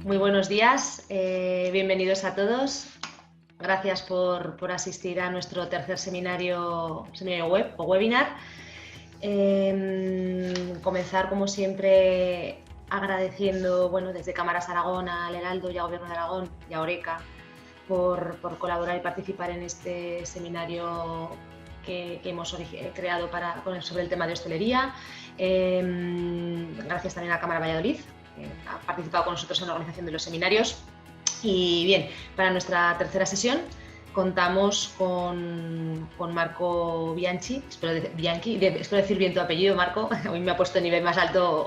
Muy buenos días, bienvenidos a todos. Gracias por asistir a nuestro tercer seminario web o webinar. Comenzar, como siempre, agradeciendo desde Cámaras Aragón al Heraldo y a Gobierno de Aragón y a Oreca por colaborar y participar en este seminario que hemos creado sobre el tema de hostelería. Gracias también a la Cámara Valladolid, que ha participado con nosotros en la organización de los seminarios. Y bien, para nuestra tercera sesión contamos con Marco Bianchi. Espero decir bien tu apellido, Marco. Hoy me ha puesto el nivel más alto,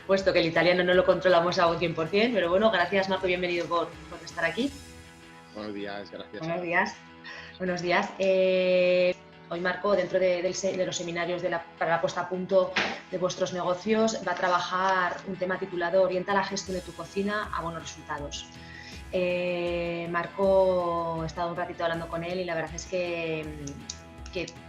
puesto que el italiano no lo controlamos a un 100%. Pero bueno, gracias, Marco, bienvenido por estar aquí. Buenos días, gracias. Buenos días. Buenos días. Hoy Marco, dentro de los seminarios para la puesta a punto de vuestros negocios, va a trabajar un tema titulado Orienta la gestión de tu cocina a buenos resultados. Marco, he estado un ratito hablando con él y la verdad es que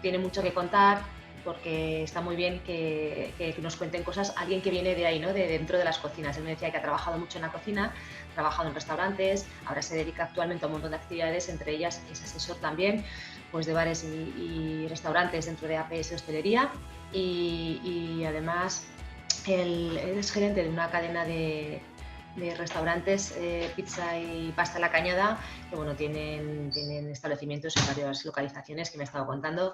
tiene mucho que contar, porque está muy bien que nos cuenten cosas alguien que viene de ahí, ¿no? De dentro de las cocinas. Él me decía que ha trabajado mucho en la cocina, ha trabajado en restaurantes, ahora se dedica actualmente a un montón de actividades, entre ellas es asesor también pues de bares y restaurantes dentro de APS Hostelería, y además él es gerente de una cadena de restaurantes, pizza y pasta a la cañada, que tienen establecimientos en varias localizaciones que me he estado contando.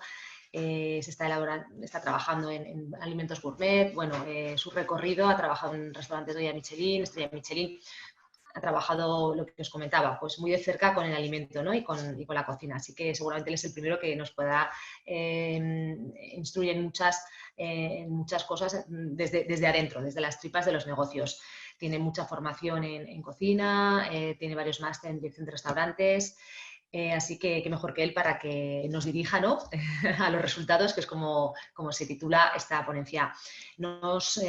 Se está trabajando en alimentos gourmet. Su recorrido: ha trabajado en restaurantes de estrella Michelin, ha trabajado, lo que os comentaba, pues muy de cerca con el alimento, ¿no? y con la cocina. Así que seguramente él es el primero que nos pueda instruir en muchas cosas desde adentro, desde las tripas de los negocios. Tiene mucha formación en cocina, tiene varios máster en dirección de restaurantes. Así que qué mejor que él para que nos dirija, ¿no? a los resultados, que es como se titula esta ponencia. No os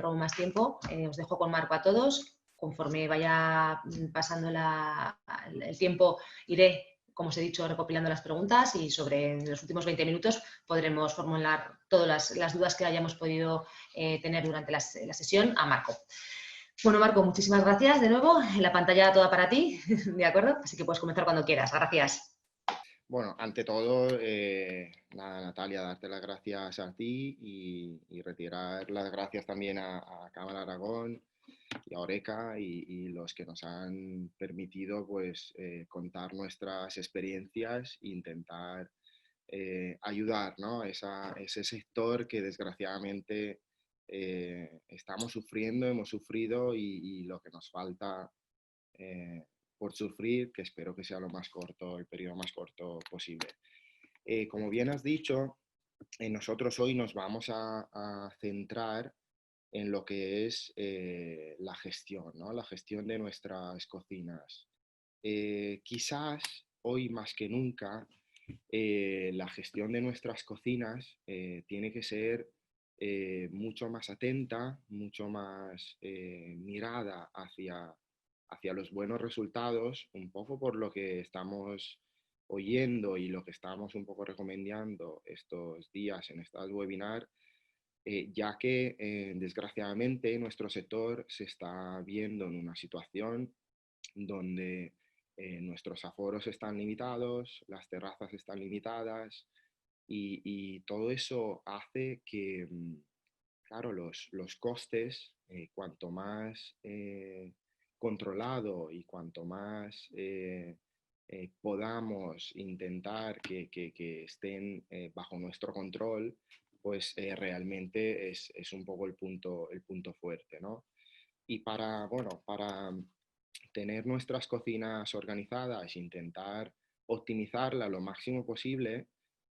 robo más tiempo, os dejo con Marco a todos. Conforme vaya pasando el tiempo, iré, como os he dicho, recopilando las preguntas, y sobre los últimos 20 minutos podremos formular todas las dudas que hayamos podido tener durante la sesión a Marco. Bueno, Marco, muchísimas gracias de nuevo. La pantalla toda para ti, ¿de acuerdo? Así que puedes comenzar cuando quieras. Gracias. Bueno, ante todo, nada, Natalia, darte las gracias a ti y retirar las gracias también a Cámara Aragón y a Oreca y los que nos han permitido pues contar nuestras experiencias e intentar ayudar, ¿no? Ese sector que desgraciadamente estamos sufriendo, hemos sufrido y lo que nos falta por sufrir, que espero que sea el periodo más corto posible. Como bien has dicho, nosotros hoy nos vamos a centrar en lo que es la gestión, ¿no? La gestión de nuestras cocinas. Quizás hoy más que nunca la gestión de nuestras cocinas tiene que ser mucho más atenta, mucho más mirada hacia los buenos resultados, un poco por lo que estamos oyendo y lo que estamos un poco recomendando estos días en estas webinar, ya que desgraciadamente nuestro sector se está viendo en una situación donde nuestros aforos están limitados, las terrazas están limitadas y todo eso hace que, claro, los costes, cuanto más controlado y cuanto más podamos intentar que estén bajo nuestro control, pues realmente es un poco el punto fuerte, ¿no? Y para tener nuestras cocinas organizadas, intentar optimizarla lo máximo posible,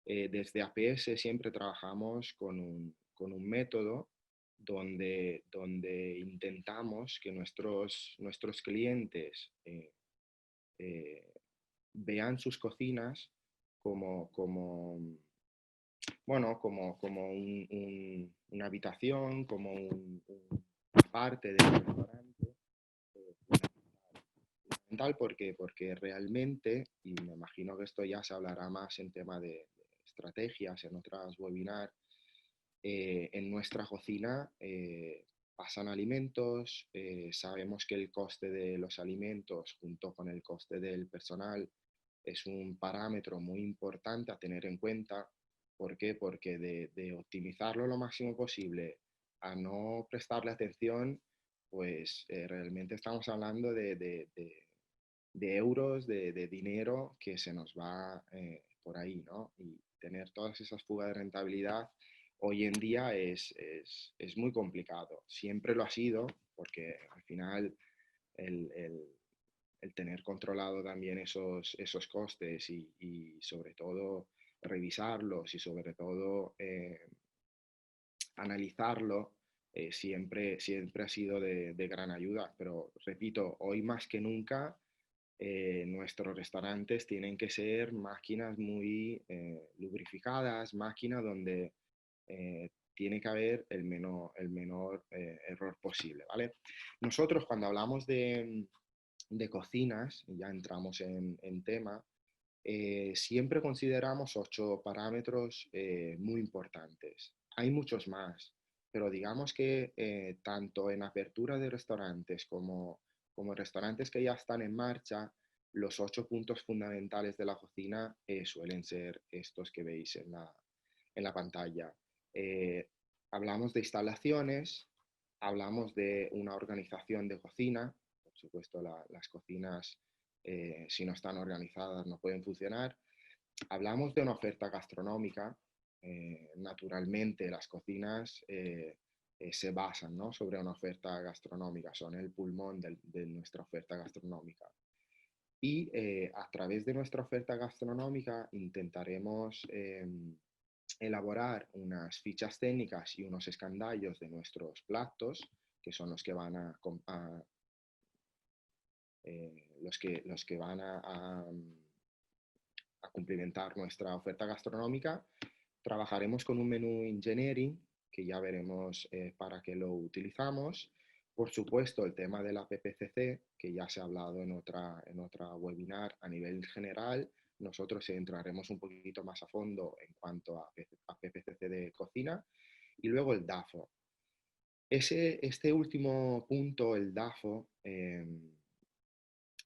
desde APS siempre trabajamos con un método donde intentamos que nuestros clientes eh, vean sus cocinas como una habitación, como una parte del restaurante. Fundamental porque realmente, y me imagino que esto ya se hablará más en tema de estrategias en otras webinars, en nuestra cocina pasan alimentos, sabemos que el coste de los alimentos junto con el coste del personal es un parámetro muy importante a tener en cuenta. ¿Por qué? Porque de optimizarlo lo máximo posible a no prestarle atención, pues realmente estamos hablando de euros, de dinero que se nos va por ahí, ¿no? Y tener todas esas fugas de rentabilidad hoy en día es muy complicado. Siempre lo ha sido, porque al final el, el, el tener controlado también esos costes y sobre todo revisarlos y sobre todo analizarlo, siempre ha sido de gran ayuda. Pero repito, hoy más que nunca nuestros restaurantes tienen que ser máquinas muy lubrificadas, máquinas donde tiene que haber el menor error posible, ¿vale? Nosotros cuando hablamos de cocinas, y ya entramos en tema, siempre consideramos 8 parámetros muy importantes. Hay muchos más, pero digamos que tanto en apertura de restaurantes como restaurantes que ya están en marcha, los 8 puntos fundamentales de la cocina suelen ser estos que veis en la pantalla. Eh, Hablamos de instalaciones, hablamos de una organización de cocina, por supuesto las cocinas si no están organizadas no pueden funcionar. Hablamos de una oferta gastronómica, naturalmente las cocinas se basan, ¿no?, sobre una oferta gastronómica, son el pulmón de nuestra oferta gastronómica. Y a través de nuestra oferta gastronómica intentaremos elaborar unas fichas técnicas y unos escandallos de nuestros platos, que son los que van los que van a complementar nuestra oferta gastronómica. Trabajaremos con un menú engineering, que ya veremos para qué lo utilizamos. Por supuesto, el tema de la PPCC, que ya se ha hablado en otra webinar a nivel general. Nosotros entraremos un poquito más a fondo en cuanto a PPCC de cocina. Y luego el DAFO. Este último punto, el DAFO,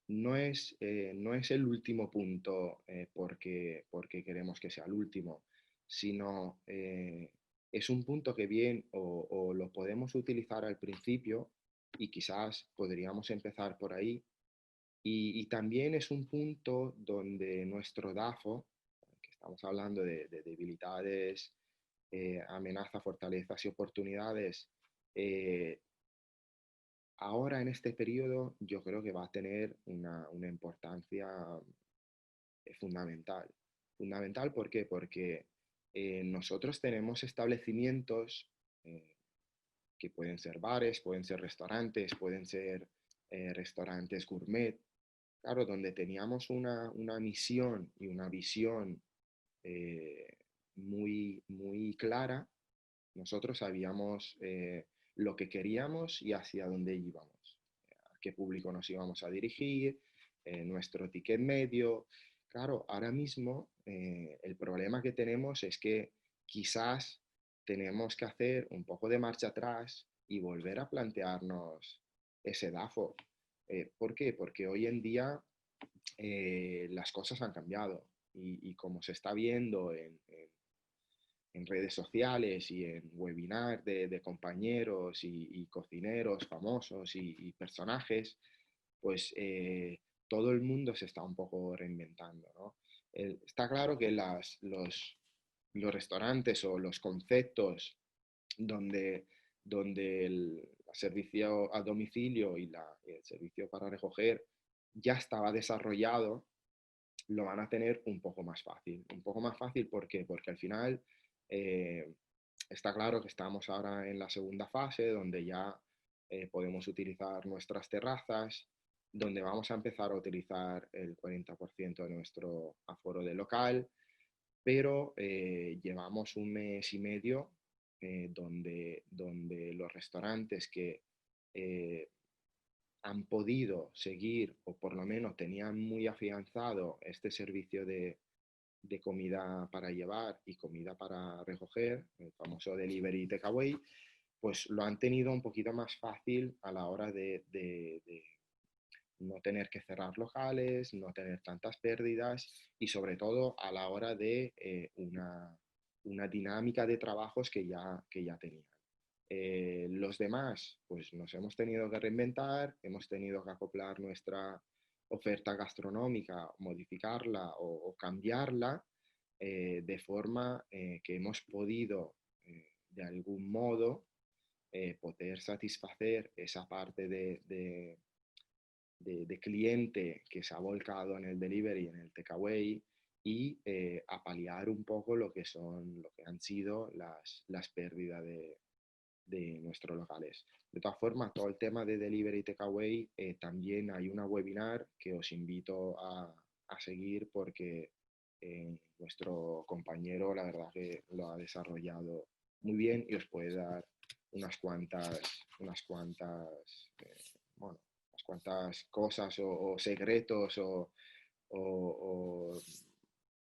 no es el último punto porque queremos que sea el último, sino es un punto que bien o lo podemos utilizar al principio y quizás podríamos empezar por ahí. Y también es un punto donde nuestro DAFO, que estamos hablando de debilidades, amenazas, fortalezas y oportunidades, eh, ahora en este periodo yo creo que va a tener una importancia fundamental. Fundamental, ¿por qué? Porque nosotros tenemos establecimientos que pueden ser bares, pueden ser restaurantes, pueden ser restaurantes gourmet, claro, donde teníamos una misión y una visión eh, muy clara. Nosotros sabíamos lo que queríamos y hacia dónde íbamos, a qué público nos íbamos a dirigir, nuestro ticket medio. Claro, ahora mismo el problema que tenemos es que quizás tenemos que hacer un poco de marcha atrás y volver a plantearnos ese DAFO. ¿Por qué? Porque hoy en día las cosas han cambiado y como se está viendo en redes sociales y en webinars de compañeros y cocineros famosos y personajes, pues todo el mundo se está un poco reinventando, ¿no? Está claro que los restaurantes o los conceptos donde el servicio a domicilio y el servicio para recoger ya estaba desarrollado, lo van a tener un poco más fácil. Un poco más fácil, ¿por qué? Porque al final eh, está claro que estamos ahora en la segunda fase, donde ya podemos utilizar nuestras terrazas, donde vamos a empezar a utilizar el 40% de nuestro aforo de local, pero llevamos un mes y medio donde los restaurantes que eh, han podido seguir o por lo menos tenían muy afianzado este servicio de comida para llevar y comida para recoger, el famoso delivery takeaway, pues lo han tenido un poquito más fácil a la hora de no tener que cerrar locales, no tener tantas pérdidas y sobre todo a la hora de una dinámica de trabajos que ya tenían. Los demás, pues nos hemos tenido que reinventar, hemos tenido que acoplar nuestra oferta gastronómica, modificarla o cambiarla de forma que hemos podido de algún modo poder satisfacer esa parte de cliente que se ha volcado en el delivery, en el takeaway y a paliar un poco lo lo que han sido las pérdidas de nuestros locales. De todas formas, todo el tema de delivery y takeaway, también hay una webinar que os invito a seguir porque nuestro compañero la verdad que lo ha desarrollado muy bien y os puede dar unas cuantas, bueno, unas cuantas cosas o secretos o,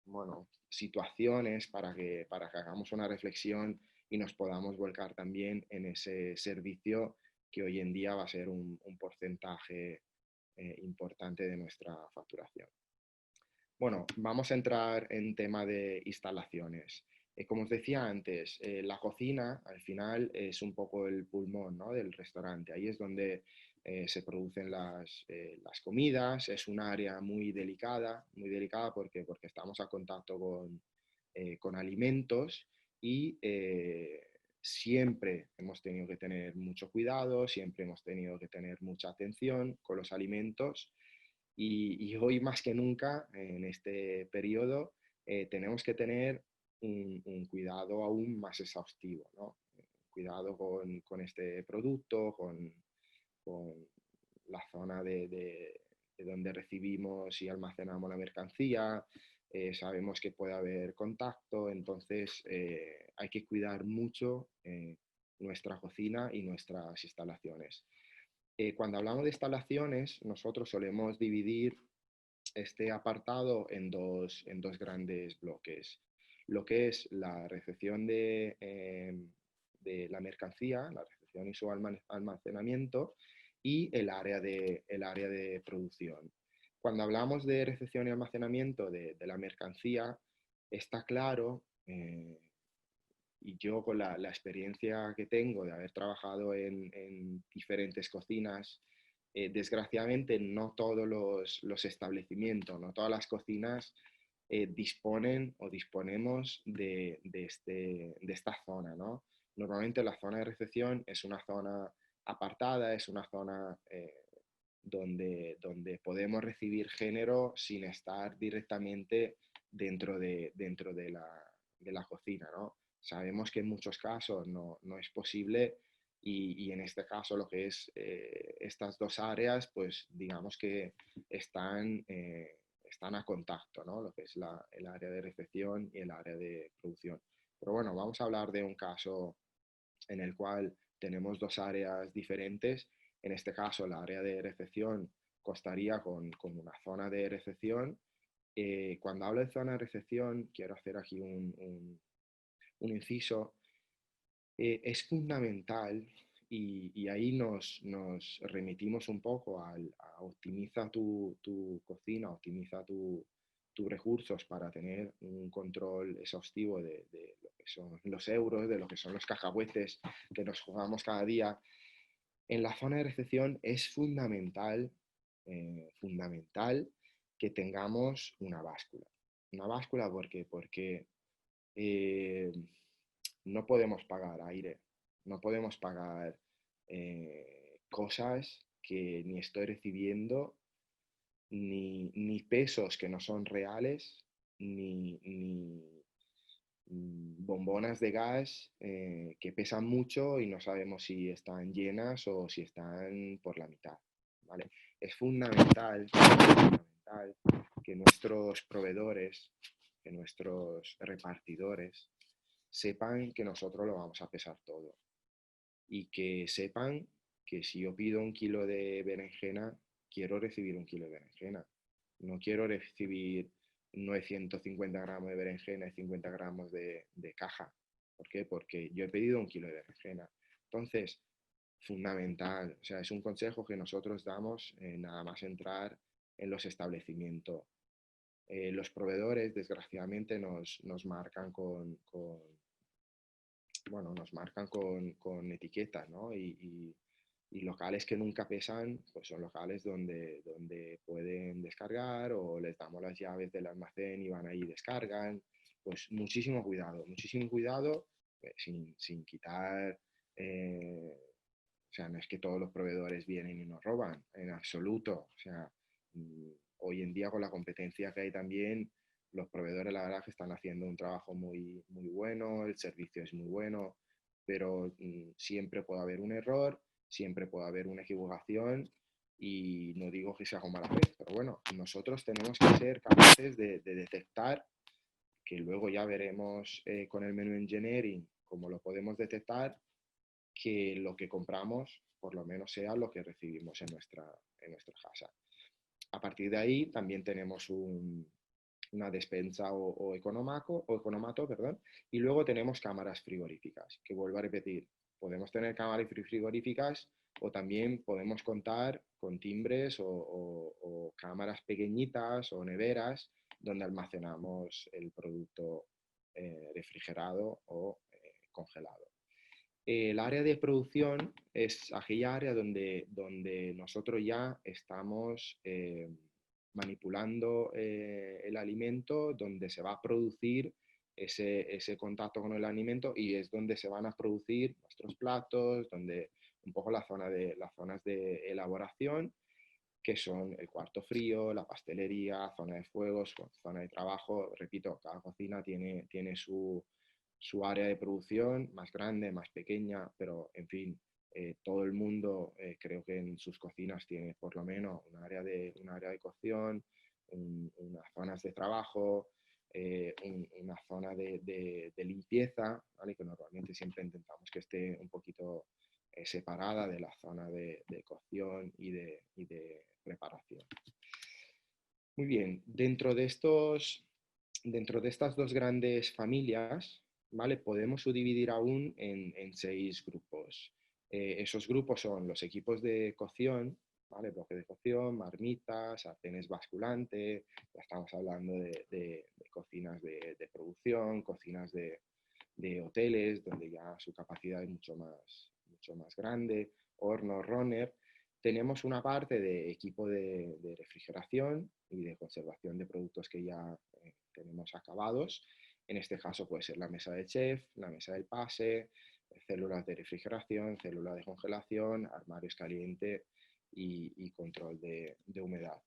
bueno, situaciones para que hagamos una reflexión y nos podamos volcar también en ese servicio que hoy en día va a ser un porcentaje importante de nuestra facturación. Bueno, vamos a entrar en tema de instalaciones. Como os decía antes, la cocina al final es un poco el pulmón, ¿no?, del restaurante. Ahí es donde se producen las comidas. Es un área muy delicada porque estamos a contacto con alimentos y siempre hemos tenido que tener mucho cuidado, siempre hemos tenido que tener mucha atención con los alimentos y hoy más que nunca, en este periodo, tenemos que tener un cuidado aún más exhaustivo, ¿no? Cuidado con este producto, con la zona de donde recibimos y almacenamos la mercancía. Sabemos que puede haber contacto, entonces hay que cuidar mucho nuestra cocina y nuestras instalaciones. Cuando hablamos de instalaciones, nosotros solemos dividir este apartado en dos grandes bloques. Lo que es la recepción de la mercancía, la recepción y su almacenamiento, y el área de producción. Cuando hablamos de recepción y almacenamiento de la mercancía, está claro, y yo con la experiencia que tengo de haber trabajado en diferentes cocinas, desgraciadamente no todos los establecimientos, no todas las cocinas disponen o disponemos de esta zona, ¿no? Normalmente la zona de recepción es una zona apartada, es una zona donde podemos recibir género sin estar directamente dentro de la cocina, ¿no? Sabemos que en muchos casos no es posible y en este caso lo que es estas dos áreas, pues digamos que están a contacto, ¿no? Lo que es el área de recepción y el área de producción. Pero bueno, vamos a hablar de un caso en el cual tenemos dos áreas diferentes. En este caso, la área de recepción constaría con una zona de recepción. Cuando hablo de zona de recepción, quiero hacer aquí un inciso. Es fundamental y ahí nos remitimos un poco a optimiza tu cocina, optimiza tus recursos para tener un control exhaustivo de lo que son los euros, de lo que son los cacahuetes que nos jugamos cada día. En la zona de recepción es fundamental que tengamos una báscula. Una báscula porque eh, no podemos pagar aire, no podemos pagar cosas que ni estoy recibiendo, ni pesos que no son reales, ni bombonas de gas que pesan mucho y no sabemos si están llenas o si están por la mitad, ¿vale? Es fundamental que nuestros proveedores, que nuestros repartidores sepan que nosotros lo vamos a pesar todo y que sepan que si yo pido un kilo de berenjena, quiero recibir un kilo de berenjena. No quiero recibir 950 gramos de berenjena y 50 gramos de caja. ¿Por qué? Porque yo he pedido un kilo de berenjena. Entonces, fundamental, o sea, es un consejo que nosotros damos nada más entrar en los establecimientos. Los proveedores, desgraciadamente, nos marcan bueno, nos marcan con etiquetas, ¿no? Y locales que nunca pesan, pues son locales donde pueden descargar o les damos las llaves del almacén y van ahí y descargan. Pues muchísimo cuidado, sin quitar, o sea, no es que todos los proveedores vienen y nos roban, en absoluto. O sea, hoy en día con la competencia que hay también, los proveedores la verdad que están haciendo un trabajo muy bueno, el servicio es muy bueno, pero siempre puede haber un error, siempre puede haber una equivocación y no digo que sea con mala fe, pero bueno, nosotros tenemos que ser capaces de detectar, que luego ya veremos con el menú engineering cómo lo podemos detectar, que lo que compramos por lo menos sea lo que recibimos en nuestra casa. A partir de ahí también tenemos una despensa o economato, perdón, y luego tenemos cámaras frigoríficas, que vuelvo a repetir, podemos tener cámaras frigoríficas o también podemos contar con timbres o cámaras pequeñitas o neveras donde almacenamos el producto refrigerado o congelado. El área de producción es aquella área donde nosotros ya estamos manipulando el alimento, donde se va a producir ese contacto con el alimento y es donde se van a producir nuestros platos, donde un poco las zonas de elaboración, que son el cuarto frío, la pastelería, zona de fuegos, zona de trabajo. Repito, cada cocina tiene su área de producción, más grande, más pequeña, pero en fin, todo el mundo creo que en sus cocinas tiene por lo menos un área de cocción, unas zonas de trabajo, una zona de limpieza, ¿vale? Que normalmente siempre intentamos que esté un poquito separada de la zona de cocción y de preparación. Muy bien, dentro de estas dos grandes familias, ¿vale? Podemos subdividir aún en 6 grupos. Esos grupos son los equipos de cocción, ¿vale? Bloque de cocción, marmitas, sartenes basculantes, ya estamos hablando de cocinas de producción, cocinas de hoteles, donde ya su capacidad es mucho más grande, horno, runner. Tenemos una parte de equipo de refrigeración y de conservación de productos que ya tenemos acabados. En este caso puede ser la mesa de chef, la mesa del pase, células de refrigeración, células de congelación, armarios calientes y control de humedad.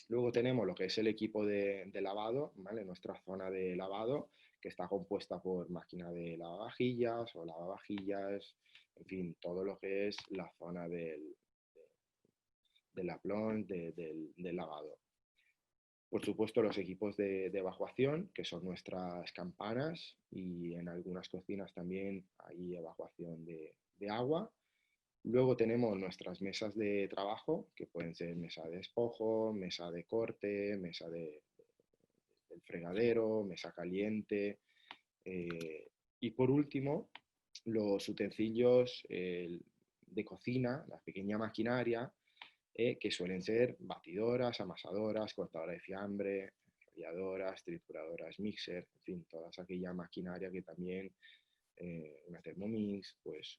Luego tenemos lo que es el equipo de lavado, ¿vale? Nuestra zona de lavado, que está compuesta por máquina de lavavajillas o lavavajillas, en fin, todo lo que es la zona del aplón, del lavado. Por supuesto, los equipos de evacuación, que son nuestras campanas, y en algunas cocinas también hay evacuación de agua. Luego tenemos nuestras mesas de trabajo, que pueden ser mesa de despojo, mesa de corte, del fregadero, mesa caliente. Y por último, los utensilios de cocina, la pequeña maquinaria, que suelen ser batidoras, amasadoras, cortadoras de fiambre, ralladoras, trituradoras, mixer, en fin, toda aquella maquinaria que también, una Thermomix, pues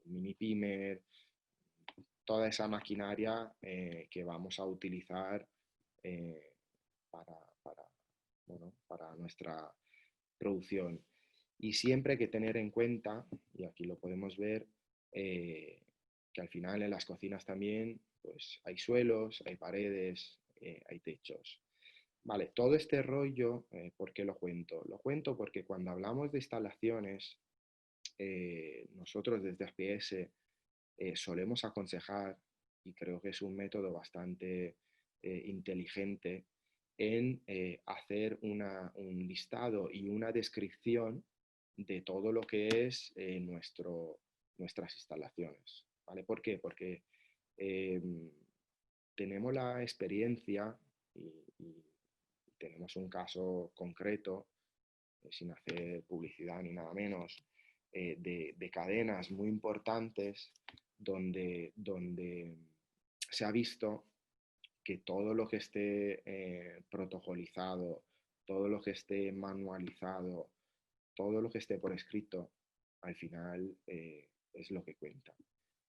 un mini pimer, toda esa maquinaria que vamos a utilizar eh, para, para, bueno, para nuestra producción. Y siempre hay que tener en cuenta, y aquí lo podemos ver, que al final en las cocinas también pues, hay suelos, hay paredes, hay techos. Vale, todo este rollo, ¿por qué lo cuento? Lo cuento porque cuando hablamos de instalaciones, nosotros desde APS solemos aconsejar, y creo que es un método bastante inteligente, en hacer un listado y una descripción de todo lo que es nuestras instalaciones. ¿Vale? ¿Por qué? Porque eh, tenemos la experiencia y tenemos un caso concreto, sin hacer publicidad ni nada menos, de cadenas muy importantes donde se ha visto que todo lo que esté protocolizado, todo lo que esté manualizado, todo lo que esté por escrito, al final es lo que cuenta.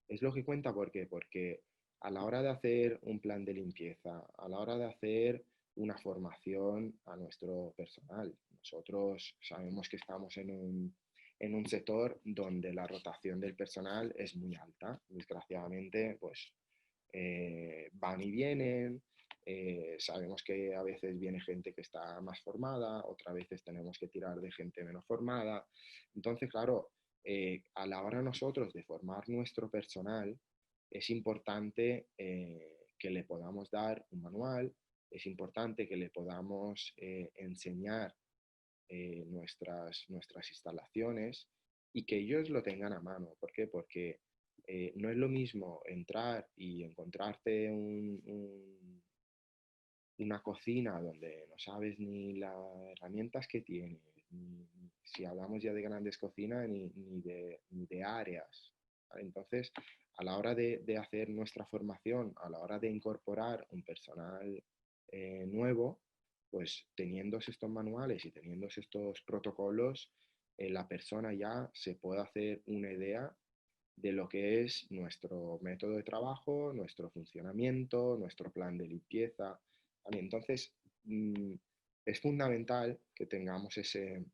Es lo que cuenta, ¿por qué? Porque a la hora de hacer un plan de limpieza, a la hora de hacer una formación a nuestro personal, nosotros sabemos que estamos en un sector donde la rotación del personal es muy alta. Desgraciadamente, pues van y vienen. Sabemos que a veces viene gente que está más formada, otras veces tenemos que tirar de gente menos formada. Entonces, claro, a la hora nosotros de formar nuestro personal, es importante que le podamos dar un manual, es importante que le podamos enseñar nuestras instalaciones y que ellos lo tengan a mano. ¿Por qué? Porque no es lo mismo entrar y encontrarte una cocina donde no sabes ni las herramientas que tiene, ni si hablamos ya de grandes cocinas, ni de áreas. ¿Vale? Entonces, a la hora de hacer nuestra formación, a la hora de incorporar un personal nuevo, pues teniendo estos manuales y teniendo estos protocolos, la persona ya se puede hacer una idea de lo que es nuestro método de trabajo, nuestro funcionamiento, nuestro plan de limpieza. ¿Vale? Entonces, es fundamental que tengamos ese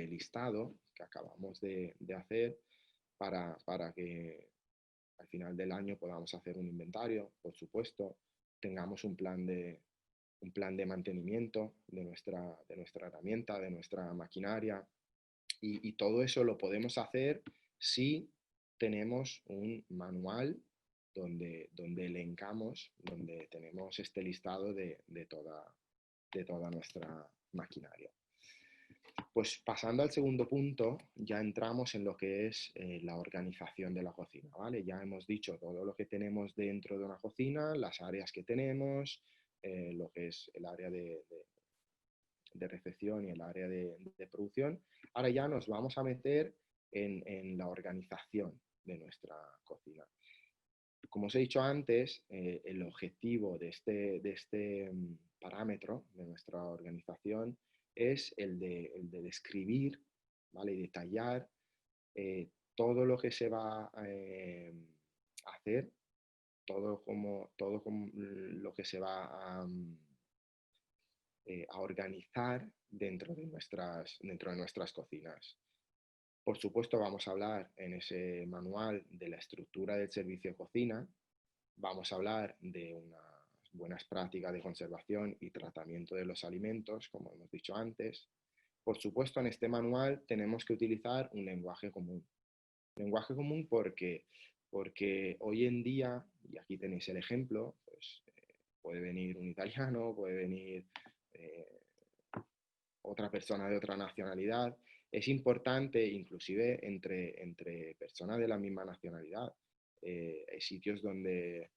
listado que acabamos de hacer para que al final del año podamos hacer un inventario, por supuesto, tengamos un plan de mantenimiento de nuestra herramienta, de nuestra maquinaria, y todo eso lo podemos hacer si tenemos un manual donde elencamos, donde tenemos este listado de toda nuestra maquinaria. Pues pasando al segundo punto, ya entramos en lo que es la organización de la cocina, ¿vale? Ya hemos dicho todo lo que tenemos dentro de una cocina, las áreas que tenemos, lo que es el área de recepción y el área de producción. Ahora ya nos vamos a meter en la organización de nuestra cocina. Como os he dicho antes, el objetivo de este parámetro de nuestra organización es el de describir, ¿vale? Y detallar todo lo que se va a hacer, todo como lo que se va a organizar dentro de nuestras cocinas. Por supuesto, vamos a hablar en ese manual de la estructura del servicio de cocina, vamos a hablar de unas buenas prácticas de conservación y tratamiento de los alimentos, como hemos dicho antes. Por supuesto, en este manual tenemos que utilizar un lenguaje común. Lenguaje común porque hoy en día, y aquí tenéis el ejemplo, pues, puede venir un italiano, puede venir eh, otra persona de otra nacionalidad. Es importante, inclusive entre personas de la misma nacionalidad. Hay sitios donde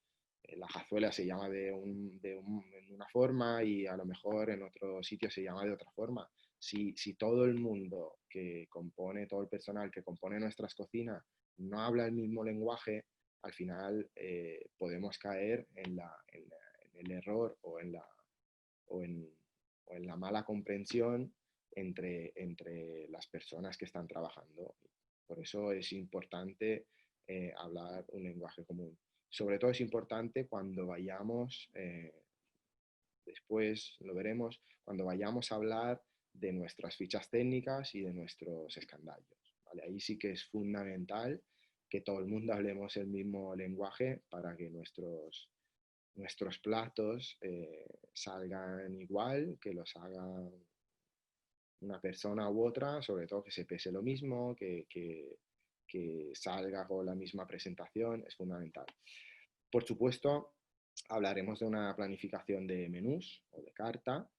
la cazuela se llama en una forma y a lo mejor en otro sitio se llama de otra forma. Si todo el mundo que compone, todo el personal que compone nuestras cocinas no habla el mismo lenguaje, al final podemos caer en el error o en, o en la mala comprensión entre las personas que están trabajando. Por eso es importante hablar un lenguaje común. Sobre todo es importante cuando vayamos, después lo veremos, cuando vayamos a hablar de nuestras fichas técnicas y de nuestros escandallos. ¿Vale? Ahí sí que es fundamental que todo el mundo hablemos el mismo lenguaje para que nuestros platos salgan igual, que los haga una persona u otra, sobre todo que se pese lo mismo, que salga con la misma presentación, es fundamental. Por supuesto, hablaremos de una planificación de menús o de carta,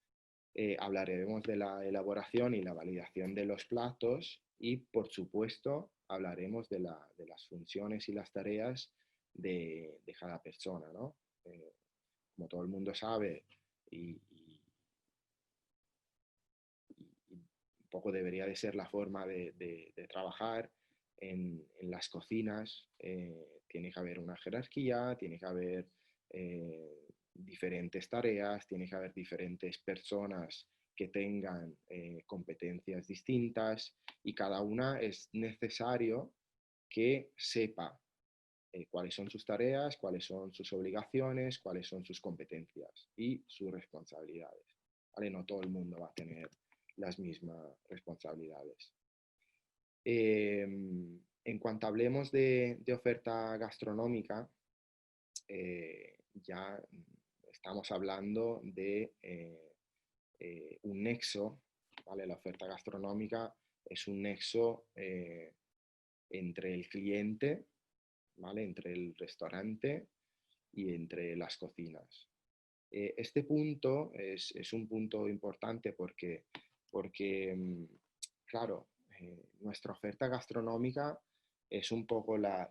hablaremos de la elaboración y la validación de los platos y, por supuesto, hablaremos de las funciones y las tareas de cada persona, ¿no? Como todo el mundo sabe y poco debería de ser la forma de trabajar en las cocinas. Tiene que haber una jerarquía, tiene que haber diferentes tareas, tiene que haber diferentes personas que tengan competencias distintas y cada una es necesario que sepa cuáles son sus tareas, cuáles son sus obligaciones, cuáles son sus competencias y sus responsabilidades. ¿Vale? No todo el mundo va a tener las mismas responsabilidades. En cuanto hablemos de oferta gastronómica, ya estamos hablando de un nexo, ¿vale? La oferta gastronómica es un nexo entre el cliente, ¿vale? Entre el restaurante y entre las cocinas. Este punto es un punto importante porque claro, nuestra oferta gastronómica es un poco la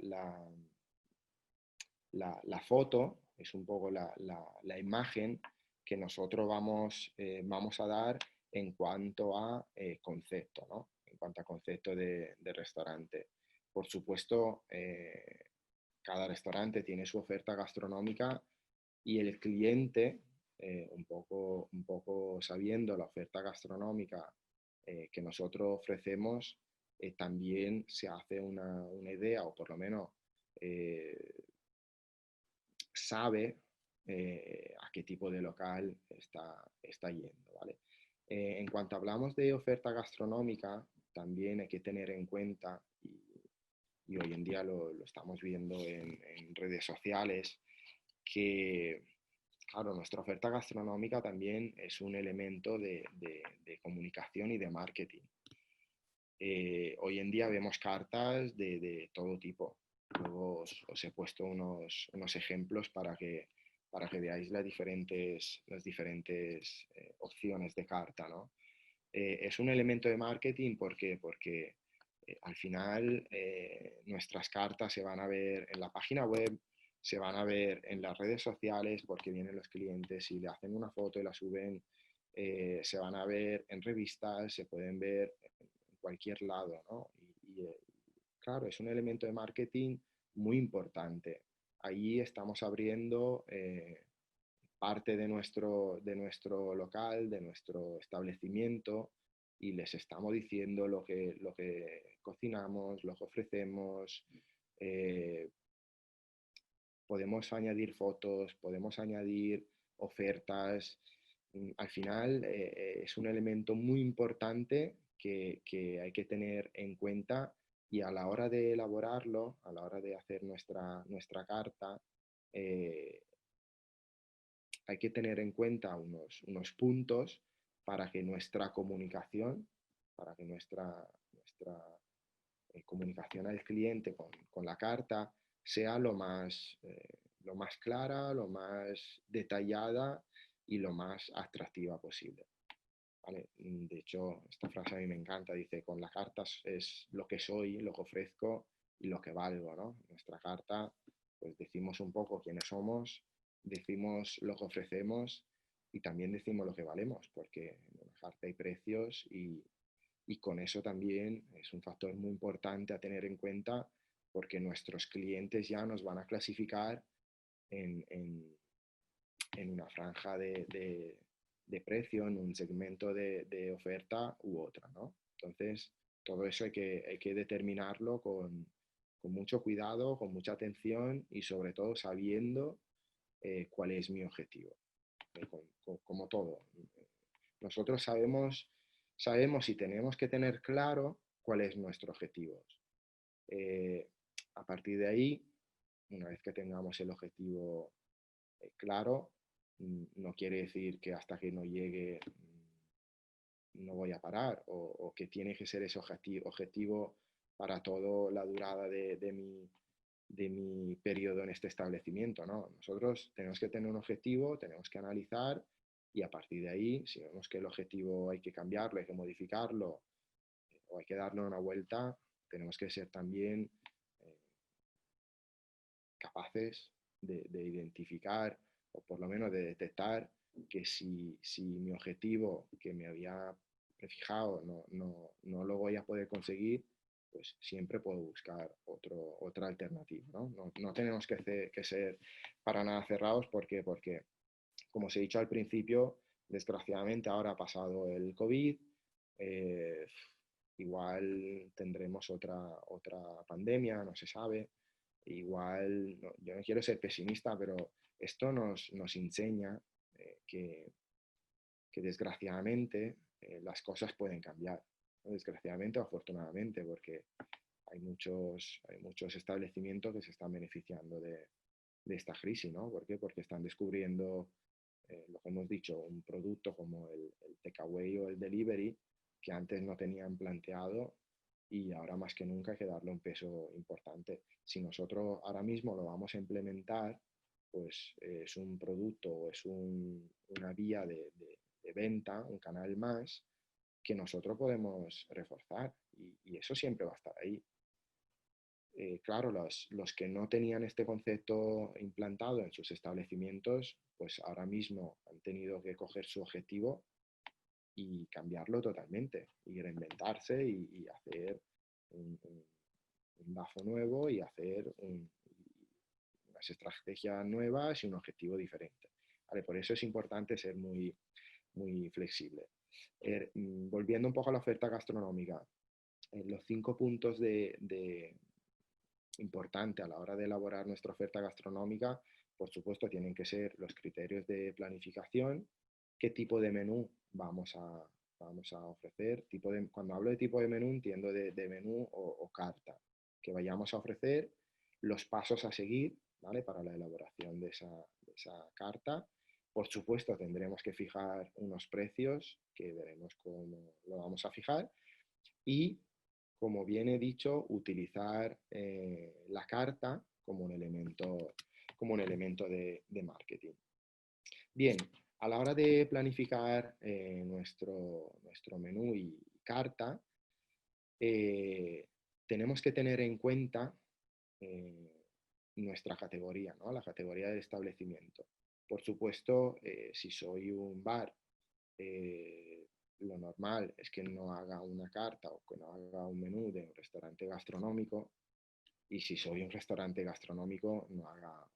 foto, es un poco la imagen que nosotros vamos a dar en cuanto a concepto, ¿no? En cuanto a concepto de restaurante. Por supuesto, cada restaurante tiene su oferta gastronómica y el cliente, un poco sabiendo la oferta gastronómica que nosotros ofrecemos, también se hace una idea, o por lo menos sabe a qué tipo de local está yendo, ¿vale? En cuanto hablamos de oferta gastronómica, también hay que tener en cuenta, y hoy en día lo estamos viendo en redes sociales, que, claro, nuestra oferta gastronómica también es un elemento de comunicación y de marketing. Hoy en día vemos cartas de todo tipo. Luego os he puesto unos ejemplos para que veáis las diferentes opciones de carta, ¿no? Es un elemento de marketing porque al final nuestras cartas se van a ver en la página web, se van a ver en las redes sociales porque vienen los clientes y le hacen una foto y la suben, se van a ver en revistas, se pueden ver en cualquier lado, ¿no? Claro, es un elemento de marketing muy importante. Ahí estamos abriendo parte de nuestro local, de nuestro establecimiento y les estamos diciendo lo que cocinamos, lo que ofrecemos. eh, Podemos añadir fotos, podemos añadir ofertas. Al final es un elemento muy importante que hay que tener en cuenta y a la hora de elaborarlo, a la hora de hacer nuestra carta, eh, hay que tener en cuenta unos puntos para que nuestra comunicación, para que nuestra comunicación al cliente con la carta sea lo más clara, lo más detallada y lo más atractiva posible. ¿Vale? De hecho, esta frase a mí me encanta, dice, con la carta es lo que soy, lo que ofrezco y lo que valgo, ¿no? Nuestra carta, pues decimos un poco quiénes somos, decimos lo que ofrecemos y también decimos lo que valemos, porque en una carta hay precios y con eso también es un factor muy importante a tener en cuenta porque nuestros clientes ya nos van a clasificar en, en, en una franja de precio, en un segmento de oferta u otra, ¿no? Entonces, todo eso hay que determinarlo con mucho cuidado, con mucha atención y sobre todo sabiendo cuál es mi objetivo, como todo. Nosotros sabemos y tenemos que tener claro cuál es nuestro objetivo. A partir de ahí, una vez que tengamos el objetivo claro, no quiere decir que hasta que no llegue no voy a parar o que tiene que ser ese objetivo para toda la durada de mi periodo en este establecimiento, ¿no? Nosotros tenemos que tener un objetivo, tenemos que analizar y a partir de ahí, si vemos que el objetivo hay que cambiarlo, hay que modificarlo o hay que darle una vuelta, tenemos que ser también eh, capaces de identificar o por lo menos de detectar que si mi objetivo que me había prefijado no lo voy a poder conseguir, pues siempre puedo buscar otra alternativa, ¿no? No tenemos que ser para nada cerrados porque, como os he dicho al principio, desgraciadamente ahora ha pasado el COVID, eh, igual tendremos otra pandemia, no se sabe. Igual, yo no quiero ser pesimista, pero esto nos enseña que desgraciadamente las cosas pueden cambiar, ¿no? Desgraciadamente o afortunadamente, porque hay muchos establecimientos que se están beneficiando de esta crisis, ¿no? ¿Por qué? Porque están descubriendo, lo que hemos dicho, un producto como el takeaway o el delivery que antes no tenían planteado y ahora más que nunca hay que darle un peso importante. Si nosotros ahora mismo lo vamos a implementar, pues es un producto o es una vía de venta, un canal más que nosotros podemos reforzar y eso siempre va a estar ahí. Claro, los que no tenían este concepto implantado en sus establecimientos, pues ahora mismo han tenido que coger su objetivo y cambiarlo totalmente, y reinventarse y hacer un DAFO nuevo y hacer unas estrategias nuevas y un objetivo diferente. Vale, por eso es importante ser muy flexible. Volviendo un poco a la oferta gastronómica, los 5 puntos importante a la hora de elaborar nuestra oferta gastronómica, por supuesto, tienen que ser los criterios de planificación, qué tipo de menú vamos a ofrecer. Cuando hablo de tipo de menú, entiendo de menú o carta que vayamos a ofrecer, los pasos a seguir, ¿vale? Para la elaboración de esa carta. Por supuesto, tendremos que fijar unos precios, que veremos cómo lo vamos a fijar, y como bien he dicho, utilizar la carta como un elemento de marketing. Bien, a la hora de planificar nuestro menú y carta, tenemos que tener en cuenta eh, nuestra categoría, ¿no? La categoría del establecimiento. Por supuesto, si soy un bar, eh, lo normal es que no haga una carta o que no haga un menú de un restaurante gastronómico, y si soy un restaurante gastronómico no haga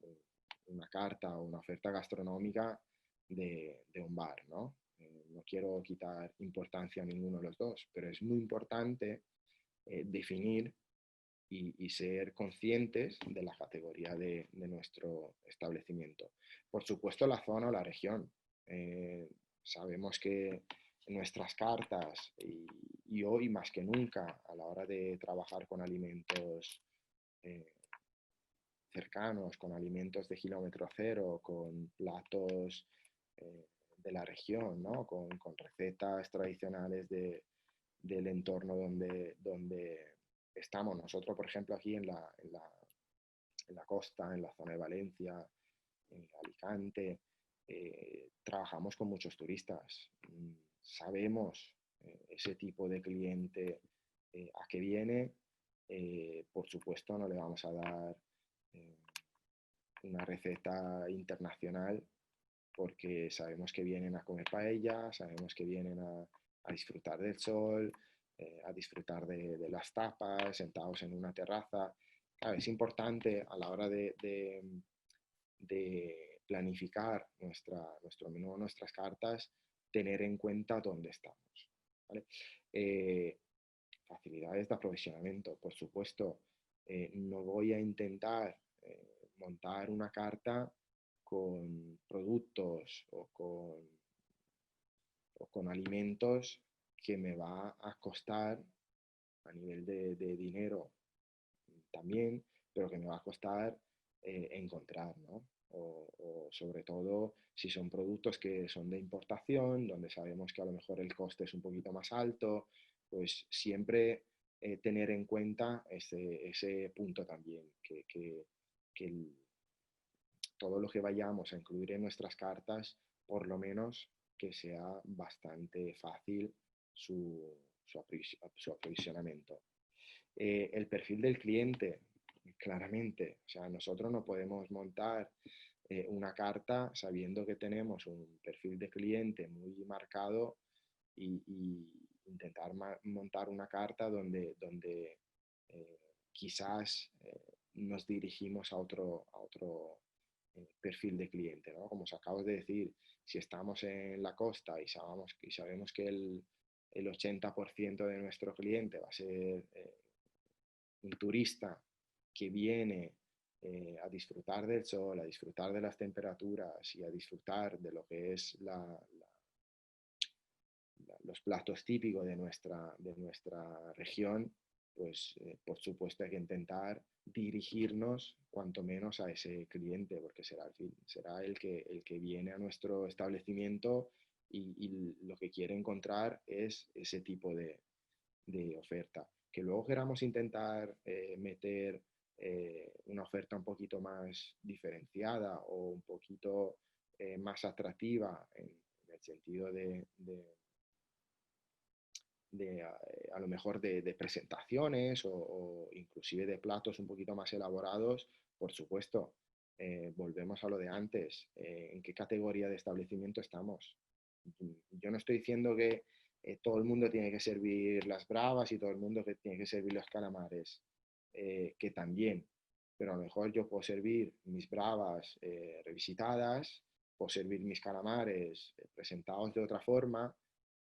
una carta o una oferta gastronómica de un bar, ¿no? No quiero quitar importancia a ninguno de los dos, pero es muy importante definir y ser conscientes de la categoría de nuestro establecimiento. Por supuesto, la zona o la región. Sabemos que nuestras cartas y hoy más que nunca a la hora de trabajar con alimentos eh, cercanos, con alimentos de kilómetro cero, con platos de la región, ¿no? Con recetas tradicionales del entorno donde estamos. Nosotros, por ejemplo, aquí en la costa, en la zona de Valencia, en Alicante, trabajamos con muchos turistas. Sabemos ese tipo de cliente a qué viene. Por supuesto, no le vamos a dar eh, una receta internacional porque sabemos que vienen a comer paella, sabemos que vienen a disfrutar del sol, a disfrutar de las tapas, sentados en una terraza. Claro, es importante a la hora de planificar nuestro menú, nuestras cartas, tener en cuenta dónde estamos. ¿Vale? Facilidades de aprovisionamiento, por supuesto. No voy a intentar montar una carta con productos o con alimentos que me va a costar a nivel de dinero también, pero que me va a costar encontrar, ¿no? O sobre todo si son productos que son de importación, donde sabemos que a lo mejor el coste es un poquito más alto, pues siempre tener en cuenta ese punto también, que todo lo que vayamos a incluir en nuestras cartas, por lo menos que sea bastante fácil su aprovisionamiento. El perfil del cliente, claramente, o sea, nosotros no podemos montar una carta sabiendo que tenemos un perfil de cliente muy marcado y intentar montar una carta donde quizás nos dirigimos a otro perfil de cliente, ¿no? Como os acabo de decir, si estamos en la costa y sabemos que el 80% de nuestro cliente va a ser un turista que viene a disfrutar del sol, a disfrutar de las temperaturas y a disfrutar de lo que es los platos típicos de nuestra región, pues por supuesto hay que intentar dirigirnos cuanto menos a ese cliente, porque será el que viene a nuestro establecimiento y lo que quiere encontrar es ese tipo de oferta. Que luego queramos intentar meter una oferta un poquito más diferenciada o un poquito más atractiva en el sentido a lo mejor de presentaciones o inclusive de platos un poquito más elaborados, por supuesto, volvemos a lo de antes, ¿en qué categoría de establecimiento estamos? Yo no estoy diciendo que todo el mundo tiene que servir las bravas y todo el mundo que tiene que servir los calamares, que también, pero a lo mejor yo puedo servir mis bravas revisitadas, puedo servir mis calamares presentados de otra forma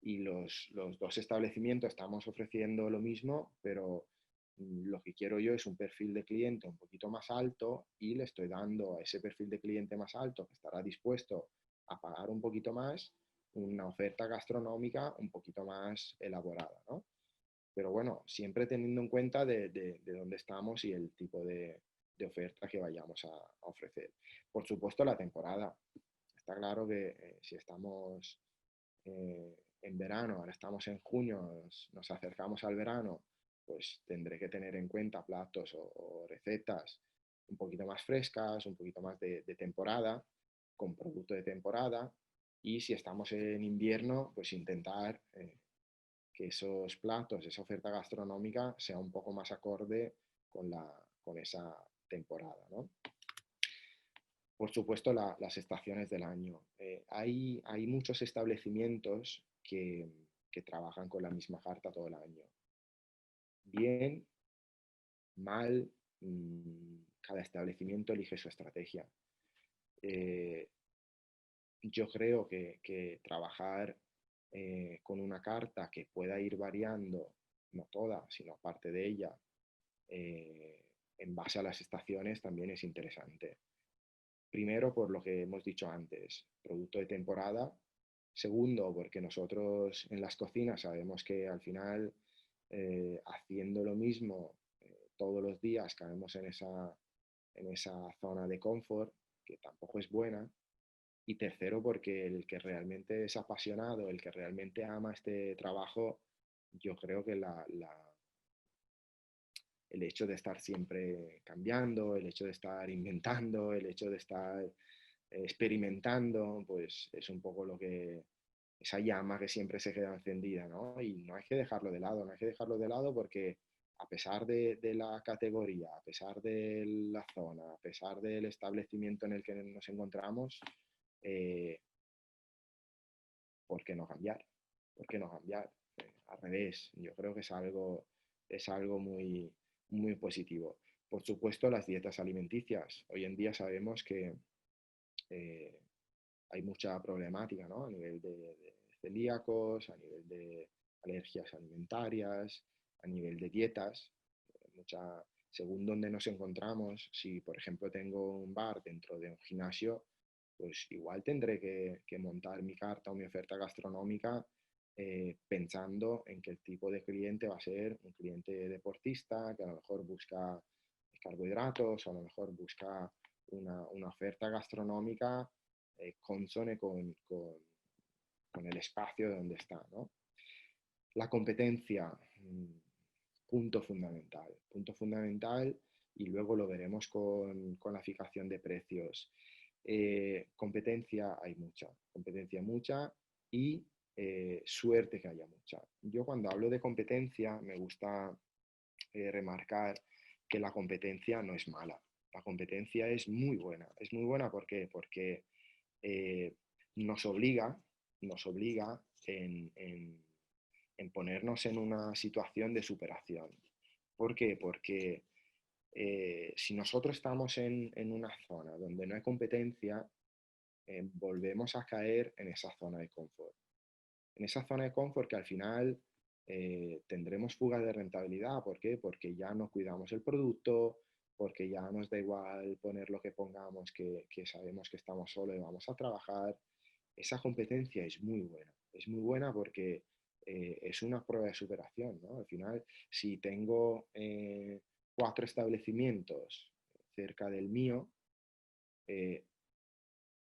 y los dos establecimientos estamos ofreciendo lo mismo, pero lo que quiero yo es un perfil de cliente un poquito más alto y le estoy dando a ese perfil de cliente más alto que estará dispuesto a pagar un poquito más una oferta gastronómica un poquito más elaborada, ¿no? Pero bueno, siempre teniendo en cuenta de dónde estamos y el tipo de oferta que vayamos a ofrecer. Por supuesto, la temporada. Está claro que si estamos en verano, ahora estamos en junio, nos acercamos al verano, pues tendré que tener en cuenta platos o recetas un poquito más frescas, un poquito más de temporada, con producto de temporada. Y si estamos en invierno, pues intentar que esos platos, esa oferta gastronómica sea un poco más acorde con esa temporada, ¿no? Por supuesto, las estaciones del año. Hay muchos establecimientos que trabajan con la misma carta todo el año. Bien, mal, cada establecimiento elige su estrategia. Yo creo que trabajar con una carta que pueda ir variando, no toda, sino parte de ella, en base a las estaciones también es interesante. Primero, por lo que hemos dicho antes, producto de temporada. Segundo, porque nosotros en las cocinas sabemos que al final, haciendo lo mismo todos los días, caemos en esa zona de confort, que tampoco es buena. Y tercero, porque el que realmente es apasionado, el que realmente ama este trabajo, yo creo que el hecho de estar siempre cambiando, el hecho de estar inventando, el hecho de estar experimentando, pues es un poco esa llama que siempre se queda encendida, ¿no? Y no hay que dejarlo de lado, no hay que dejarlo de lado porque a pesar de la categoría, a pesar de la zona, a pesar del establecimiento en el que nos encontramos, eh, ¿por qué no cambiar? ¿Por qué no cambiar? Al revés, yo creo que es algo muy, muy positivo. Por supuesto, las dietas alimenticias. Hoy en día sabemos que eh, hay mucha problemática, ¿no? A nivel de celíacos, a nivel de alergias alimentarias, a nivel de dietas. Mucha, según donde nos encontramos, si por ejemplo tengo un bar dentro de un gimnasio, pues igual tendré que montar mi carta o mi oferta gastronómica pensando en que el tipo de cliente va a ser un cliente deportista que a lo mejor busca carbohidratos o a lo mejor busca una oferta gastronómica consone con el espacio donde está, ¿no? La competencia, punto fundamental y luego lo veremos con la fijación de precios. Competencia mucha y suerte que haya mucha. Yo cuando hablo de competencia me gusta remarcar que la competencia no es mala, la competencia es muy buena. Es muy buena ¿por qué? Porque eh, nos obliga en en ponernos en una situación de superación. ¿Por qué? Porque si nosotros estamos en una zona donde no hay competencia, volvemos a caer en esa zona de confort. En esa zona de confort que al final tendremos fugas de rentabilidad. ¿Por qué? Porque ya no cuidamos el producto, porque ya nos da igual poner lo que pongamos, que sabemos que estamos solos y vamos a trabajar. Esa competencia es muy buena porque es una prueba de superación, ¿no? Al final, si tengo 4 establecimientos cerca del mío, eh,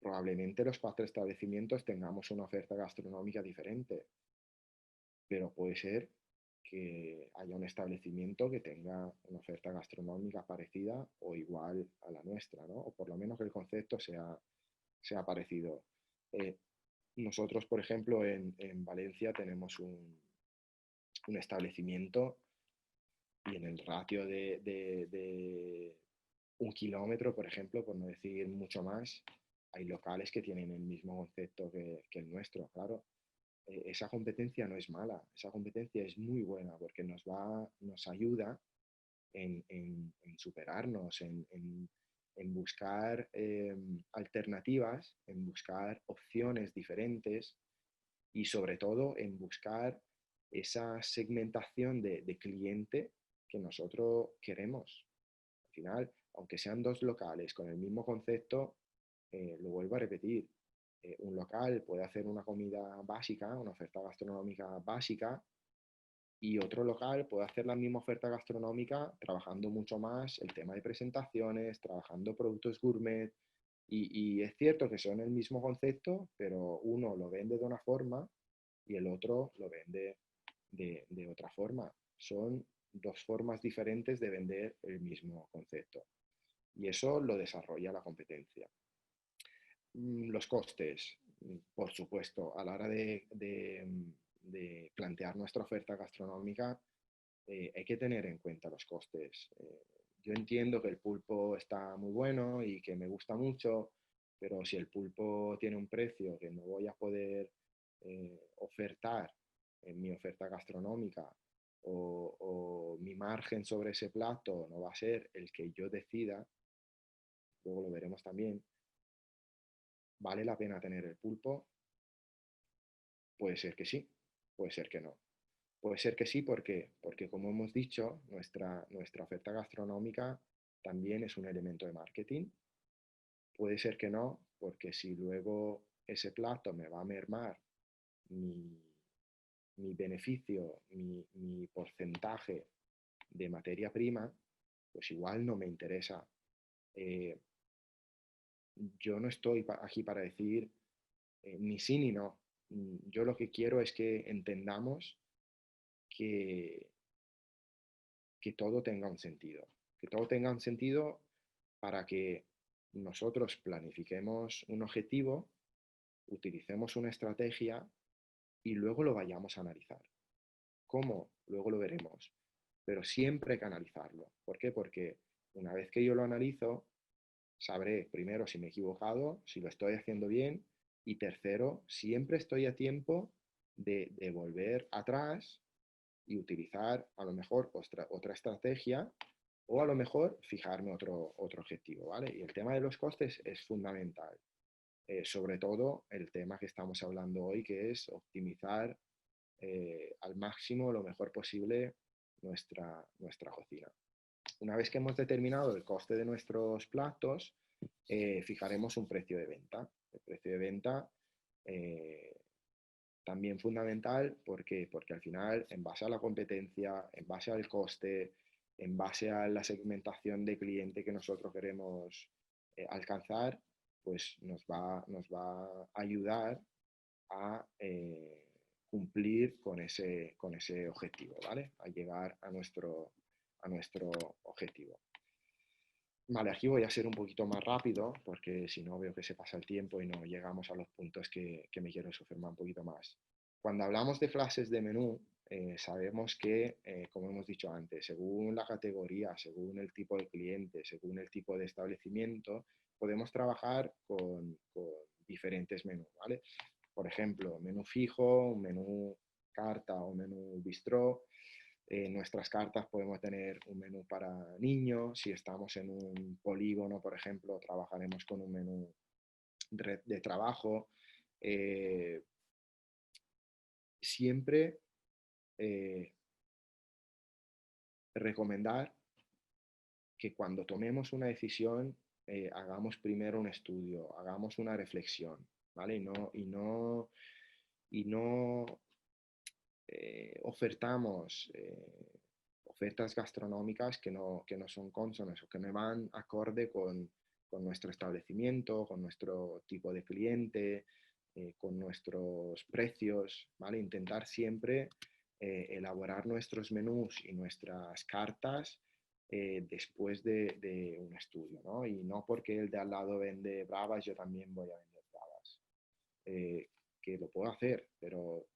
probablemente los 4 establecimientos tengamos una oferta gastronómica diferente, pero puede ser que haya un establecimiento que tenga una oferta gastronómica parecida o igual a la nuestra, ¿no? O por lo menos que el concepto sea parecido. Eh, Nosotros, por ejemplo, en Valencia tenemos un establecimiento y en el ratio de 1 kilómetro, por ejemplo, por no decir mucho más, hay locales que tienen el mismo concepto que el nuestro, claro. Esa competencia no es mala, esa competencia es muy buena porque nos ayuda en superarnos, en buscar alternativas, en buscar opciones diferentes y sobre todo en buscar esa segmentación de cliente que nosotros queremos. Al final, aunque sean 2 locales con el mismo concepto, lo vuelvo a repetir, un local puede hacer una comida básica, una oferta gastronómica básica, y otro local puede hacer la misma oferta gastronómica trabajando mucho más el tema de presentaciones, trabajando productos gourmet. Y es cierto que son el mismo concepto, pero uno lo vende de una forma y el otro lo vende de otra forma. Son 2 formas diferentes de vender el mismo concepto. Y eso lo desarrolla la competencia. Los costes, por supuesto, a la hora de plantear nuestra oferta gastronómica, hay que tener en cuenta los costes. Yo entiendo que el pulpo está muy bueno y que me gusta mucho, pero si el pulpo tiene un precio que no voy a poder ofertar en mi oferta gastronómica o mi margen sobre ese plato no va a ser el que yo decida, luego lo veremos también, ¿vale la pena tener el pulpo? Puede ser que sí, puede ser que no. Puede ser que sí, ¿por qué? Porque como hemos dicho, nuestra oferta gastronómica también es un elemento de marketing. Puede ser que no, porque si luego ese plato me va a mermar mi, mi beneficio, mi porcentaje de materia prima, pues igual no me interesa. Eh, yo no estoy aquí para decir ni sí ni no. Yo lo que quiero es que entendamos que, que todo tenga un sentido. Que todo tenga un sentido para que nosotros planifiquemos un objetivo, utilicemos una estrategia y luego lo vayamos a analizar. ¿Cómo? Luego lo veremos. Pero siempre hay que analizarlo. ¿Por qué? Porque una vez que yo lo analizo, sabré primero si me he equivocado, si lo estoy haciendo bien y tercero, siempre estoy a tiempo de volver atrás y utilizar a lo mejor otra estrategia o a lo mejor fijarme otro objetivo, ¿vale? Y el tema de los costes es fundamental. Sobre todo el tema que estamos hablando hoy, que es optimizar al máximo, lo mejor posible, nuestra cocina. Una vez que hemos determinado el coste de nuestros platos, fijaremos un precio de venta. El precio de venta también fundamental porque al final, en base a la competencia, en base al coste, en base a la segmentación de cliente que nosotros queremos alcanzar, pues nos va a ayudar a cumplir con ese objetivo, ¿vale? A llegar a nuestro objetivo. Vale, aquí voy a ser un poquito más rápido porque si no veo que se pasa el tiempo y no llegamos a los puntos que me quiero sofrmar un poquito más. Cuando hablamos de clases de menú, sabemos que, como hemos dicho antes, según la categoría, según el tipo de cliente, según el tipo de establecimiento, podemos trabajar con diferentes menús, ¿vale? Por ejemplo, menú fijo, un menú carta o menú bistró. En nuestras cartas podemos tener un menú para niños. Si estamos en un polígono, por ejemplo, trabajaremos con un menú de trabajo. Siempre recomendar que cuando tomemos una decisión hagamos primero un estudio, hagamos una reflexión, ¿vale? Y no ofertamos ofertas gastronómicas que no son consonas o que no van acorde con nuestro establecimiento, con nuestro tipo de cliente, con nuestros precios, ¿vale? Intentar siempre elaborar nuestros menús y nuestras cartas después de un estudio, ¿no? Y no porque el de al lado vende bravas, yo también voy a vender bravas. Que lo puedo hacer, pero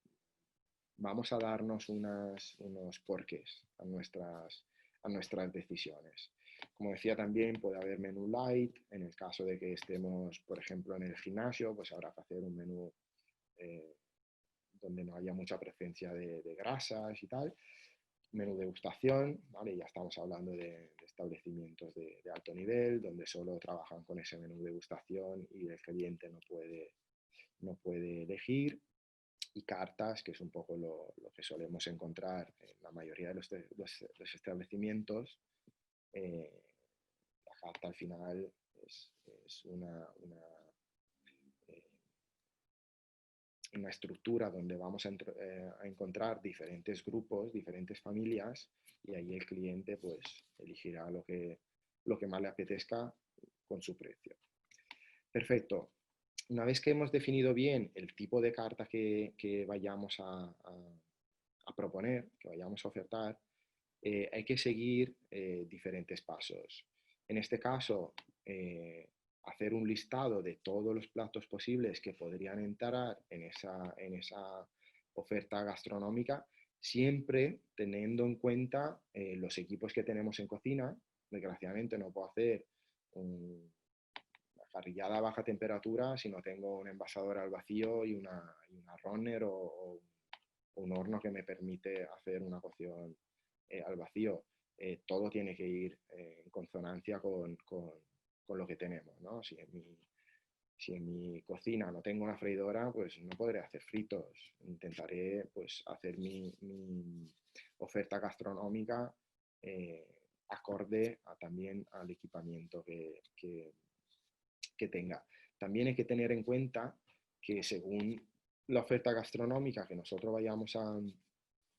vamos a darnos unos porqués a nuestras decisiones. Como decía también, puede haber menú light, en el caso de que estemos, por ejemplo, en el gimnasio, pues habrá que hacer un menú eh, donde no haya mucha presencia de grasas y tal. Menú degustación, ¿vale? Ya estamos hablando de establecimientos de alto nivel, donde solo trabajan con ese menú degustación y el cliente no puede elegir. Y cartas, que es un poco lo que solemos encontrar en la mayoría de los establecimientos. Eh, la carta al final es eh, una estructura donde vamos a encontrar diferentes grupos, diferentes familias, y ahí el cliente pues elegirá lo que más le apetezca con su precio. Perfecto. Una vez que hemos definido bien el tipo de carta que vayamos a proponer, que vayamos a ofertar, hay que seguir diferentes pasos. En este caso, hacer un listado de todos los platos posibles que podrían entrar en esa oferta gastronómica, siempre teniendo en cuenta los equipos que tenemos en cocina. Desgraciadamente no puedo hacer una parrillada a baja temperatura si no tengo un envasador al vacío y una runner o un horno que me permite hacer una cocción al vacío. Todo tiene que ir en consonancia con lo que tenemos, ¿no? Si en mi cocina no tengo una freidora, pues no podré hacer fritos. Intentaré pues, hacer mi oferta gastronómica eh, acorde también al equipamiento que tenga. También hay que tener en cuenta que según la oferta gastronómica que nosotros vayamos a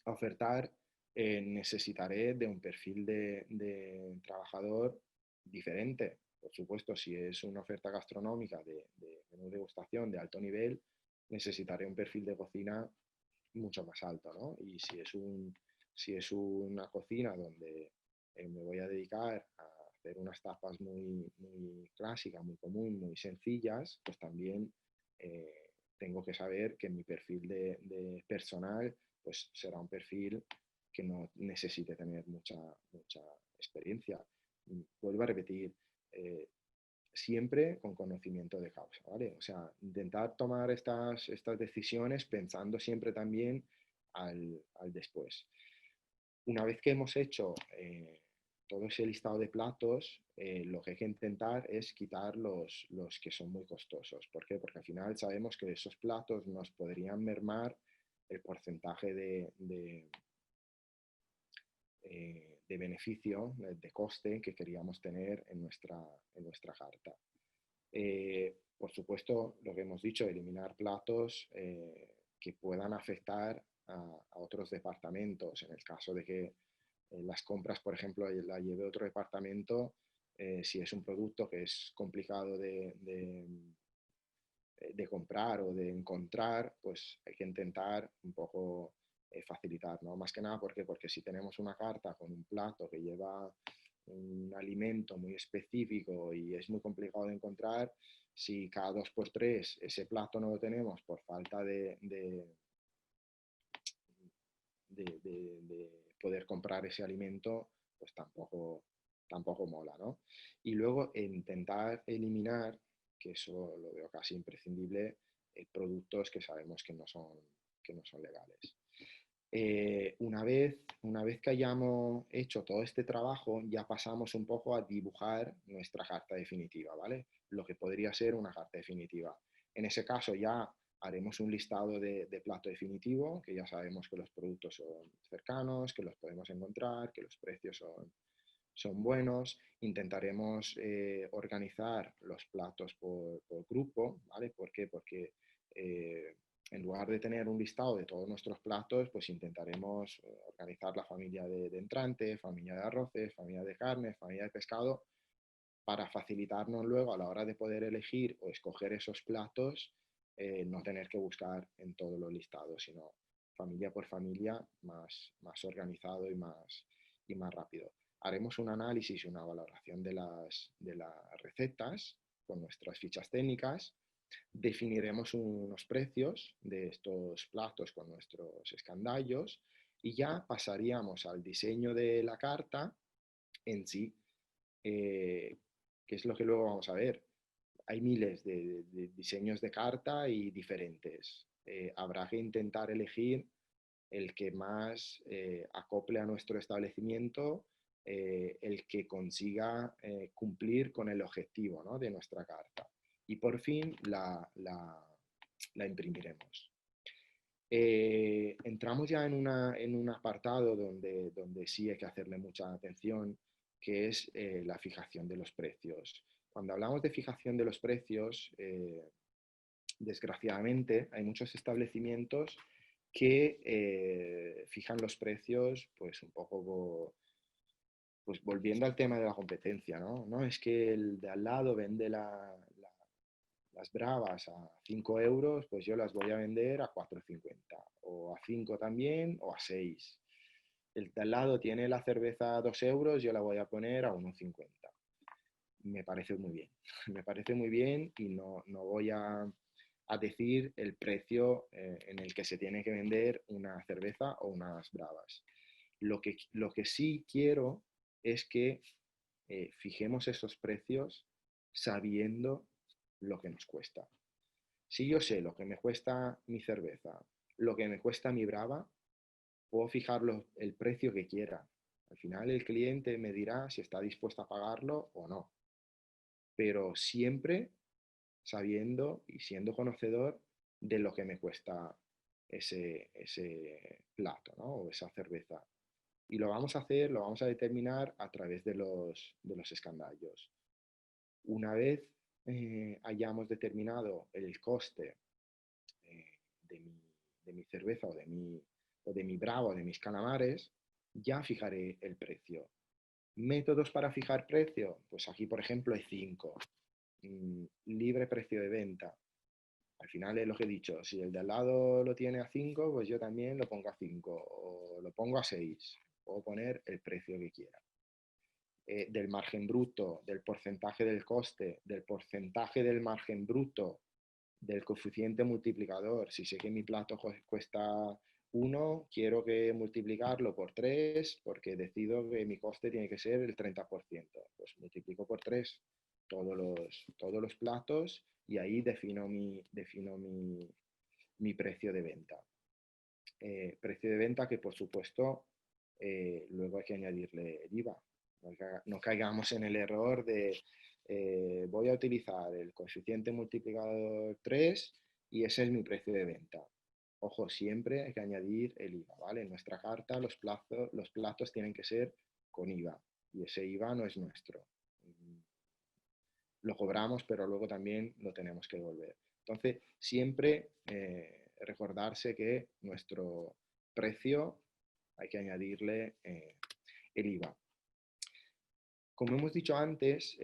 ofertar, necesitaré de un perfil de trabajador diferente. Por supuesto, si es una oferta gastronómica de menú degustación de alto nivel, necesitaré un perfil de cocina mucho más alto, ¿no? Y si es una cocina donde me voy a dedicar a hacer unas tapas muy, muy clásicas, muy común, muy sencillas, pues también tengo que saber que mi perfil de personal pues será un perfil que no necesite tener mucha experiencia. Vuelvo a repetir, siempre con conocimiento de causa, ¿vale? O sea, intentar tomar estas decisiones pensando siempre también al después. Una vez que hemos hecho todo ese listado de platos, lo que hay que intentar es quitar los que son muy costosos. ¿Por qué? Porque al final sabemos que esos platos nos podrían mermar el porcentaje de beneficio, de coste que queríamos tener en nuestra carta. Por supuesto, lo que hemos dicho, eliminar platos que puedan afectar a otros departamentos. En el caso de que las compras, por ejemplo, la lleve a otro departamento, si es un producto que es complicado de comprar o de encontrar, pues hay que intentar un poco facilitar, ¿no? Más que nada porque si tenemos una carta con un plato que lleva un alimento muy específico y es muy complicado de encontrar, si cada 2 por 3 ese plato no lo tenemos por falta de poder comprar ese alimento, pues tampoco mola, ¿no? Y luego intentar eliminar, que eso lo veo casi imprescindible, productos que sabemos que no son legales. Una vez que hayamos hecho todo este trabajo, ya pasamos un poco a dibujar nuestra carta definitiva, ¿vale? Lo que podría ser una carta definitiva. En ese caso ya haremos un listado de plato definitivo, que ya sabemos que los productos son cercanos, que los podemos encontrar, que los precios son buenos. Intentaremos organizar los platos por grupo, ¿vale? ¿Por qué? Porque en lugar de tener un listado de todos nuestros platos, pues intentaremos organizar la familia de entrante, familia de arroces, familia de carne, familia de pescado, para facilitarnos luego a la hora de poder elegir o escoger esos platos, no tener que buscar en todos los listados, sino familia por familia, más organizado y más rápido. Haremos un análisis y una valoración de las recetas con nuestras fichas técnicas. Definiremos unos precios de estos platos con nuestros escandallos y ya pasaríamos al diseño de la carta en sí, que es lo que luego vamos a ver. Hay miles de diseños de carta y diferentes. Habrá que intentar elegir el que más acople a nuestro establecimiento, el que consiga cumplir con el objetivo, ¿no?, de nuestra carta. Y por fin la imprimiremos. Entramos ya en un apartado donde sí hay que hacerle mucha atención, que es la fijación de los precios. Cuando hablamos de fijación de los precios, desgraciadamente hay muchos establecimientos que fijan los precios pues un poco pues volviendo al tema de la competencia, ¿no? No es que el de al lado vende las bravas a 5 euros, pues yo las voy a vender a 4,50, o a 5 también, o a 6. El de al lado tiene la cerveza a 2 euros, yo la voy a poner a 1,50. Me parece muy bien, me parece muy bien y no voy a decir el precio en el que se tiene que vender una cerveza o unas bravas. Lo que sí quiero es que fijemos esos precios sabiendo lo que nos cuesta. Si yo sé lo que me cuesta mi cerveza, lo que me cuesta mi brava, puedo fijar el precio que quiera. Al final el cliente me dirá si está dispuesto a pagarlo o no, pero siempre sabiendo y siendo conocedor de lo que me cuesta ese plato, ¿no?, o esa cerveza. Y lo vamos a hacer, lo vamos a determinar a través de los escandallos. Una vez hayamos determinado el coste eh, de, mi, de, mi, cerveza o de mi brava o de mis calamares, ya fijaré el precio. ¿Métodos para fijar precio? Pues aquí, por ejemplo, hay 5. Libre precio de venta. Al final es lo que he dicho, si el de al lado lo tiene a 5, pues yo también lo pongo a 5 o lo pongo a 6. Puedo poner el precio que quiera. Del margen bruto, del porcentaje del coste, del porcentaje del margen bruto, del coeficiente multiplicador. Si sé que mi plato cuesta 1, quiero que multiplicarlo por 3 porque decido que mi coste tiene que ser el 30%. Pues multiplico por 3 todos los platos y ahí defino mi precio de venta. Precio de venta que, por supuesto, luego hay que añadirle el IVA. No caigamos en el error de voy a utilizar el coeficiente multiplicador 3 y ese es mi precio de venta. Ojo, siempre hay que añadir el IVA, ¿vale? En nuestra carta los platos tienen que ser con IVA y ese IVA no es nuestro. Lo cobramos, pero luego también lo tenemos que devolver. Entonces, siempre recordarse que nuestro precio hay que añadirle el IVA. Como hemos dicho antes,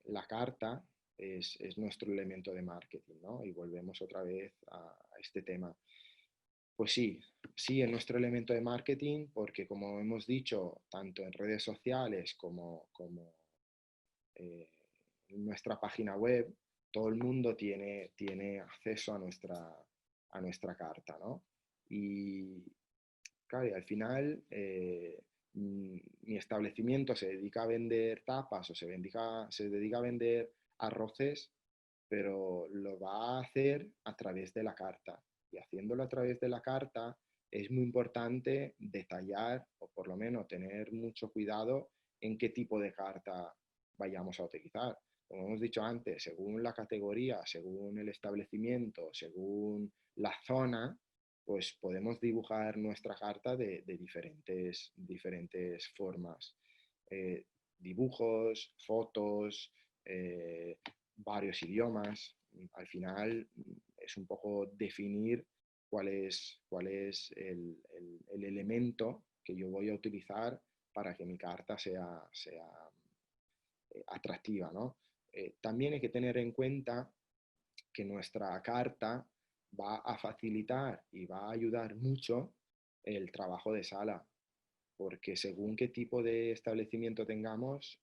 la carta es nuestro elemento de marketing, ¿no? Y volvemos otra vez a este tema. Pues sí, es nuestro elemento de marketing porque, como hemos dicho, tanto en redes sociales como en nuestra página web, todo el mundo tiene acceso a nuestra carta, ¿no? Y claro, y al final mi establecimiento se dedica a vender tapas o se dedica a vender arroces, pero lo va a hacer a través de la carta. Y haciéndolo a través de la carta, es muy importante detallar o por lo menos tener mucho cuidado en qué tipo de carta vayamos a utilizar. Como hemos dicho antes, según la categoría, según el establecimiento, según la zona, pues podemos dibujar nuestra carta de diferentes formas. Eh, Dibujos, fotos, varios idiomas. Al final es un poco definir cuál es el elemento que yo voy a utilizar para que mi carta sea atractiva, ¿no? También hay que tener en cuenta que nuestra carta va a facilitar y va a ayudar mucho el trabajo de sala, porque según qué tipo de establecimiento tengamos,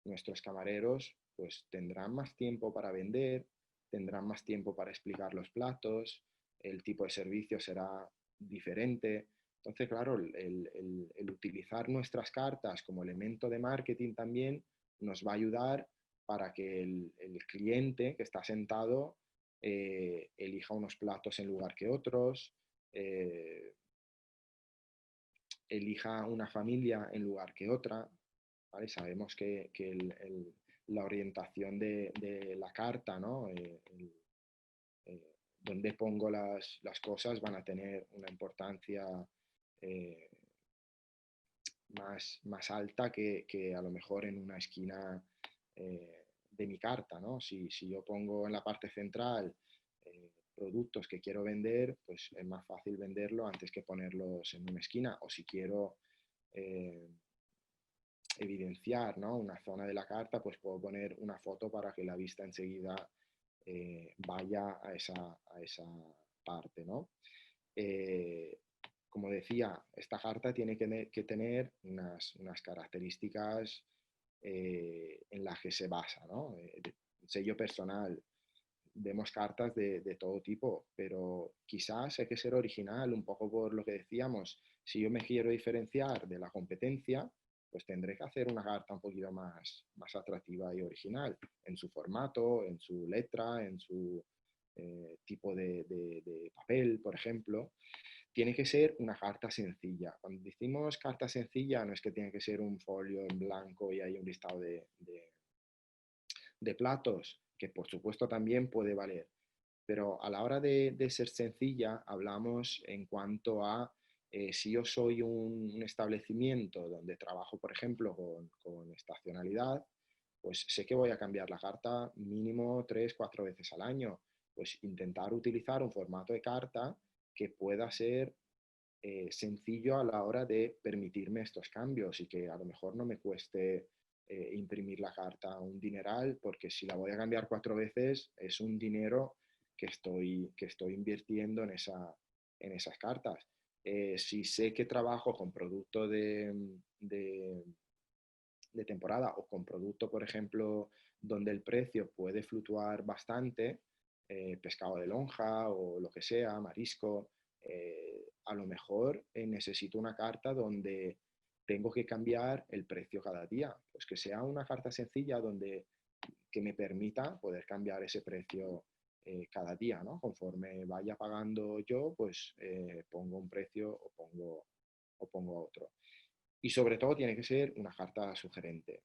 nuestros camareros pues tendrán más tiempo para vender, tendrán más tiempo para explicar los platos, el tipo de servicio será diferente. Entonces, claro, el utilizar nuestras cartas como elemento de marketing también nos va a ayudar para que el cliente que está sentado elija unos platos en lugar que otros, eh, elija una familia en lugar que otra, ¿vale? Sabemos que la orientación de la carta, ¿no? Donde pongo las cosas van a tener una importancia eh, más alta que a lo mejor en una esquina de mi carta, ¿no? Si yo pongo en la parte central productos que quiero vender, pues es más fácil venderlo antes que ponerlos en una esquina. O si quiero eh, evidenciar, ¿no? Una zona de la carta, pues puedo poner una foto para que la vista enseguida vaya a esa parte, ¿no? Eh, Como decía, esta carta tiene que tener unas características en las que se basa, ¿no? Sello personal. Vemos cartas de todo tipo, pero quizás hay que ser original, un poco por lo que decíamos. Si yo me quiero diferenciar de la competencia, pues tendré que hacer una carta un poquito más atractiva y original, en su formato, en su letra, en su tipo de papel, por ejemplo. Tiene que ser una carta sencilla. Cuando decimos carta sencilla, no es que tiene que ser un folio en blanco y hay un listado de platos, que por supuesto también puede valer. Pero a la hora de ser sencilla, hablamos en cuanto a si yo soy un establecimiento donde trabajo, por ejemplo, con estacionalidad, pues sé que voy a cambiar la carta mínimo 3, 4 veces al año. Pues intentar utilizar un formato de carta que pueda ser sencillo a la hora de permitirme estos cambios y que a lo mejor no me cueste imprimir la carta un dineral, porque si la voy a cambiar 4 veces es un dinero que estoy invirtiendo en esas cartas. Si sé que trabajo con producto de temporada o con producto, por ejemplo, donde el precio puede fluctuar bastante, pescado de lonja o lo que sea, marisco, a lo mejor necesito una carta donde tengo que cambiar el precio cada día. Pues que sea una carta sencilla donde que me permita poder cambiar ese precio cada día, ¿no? Conforme vaya pagando yo, pues pongo un precio o pongo otro. Y sobre todo tiene que ser una carta sugerente.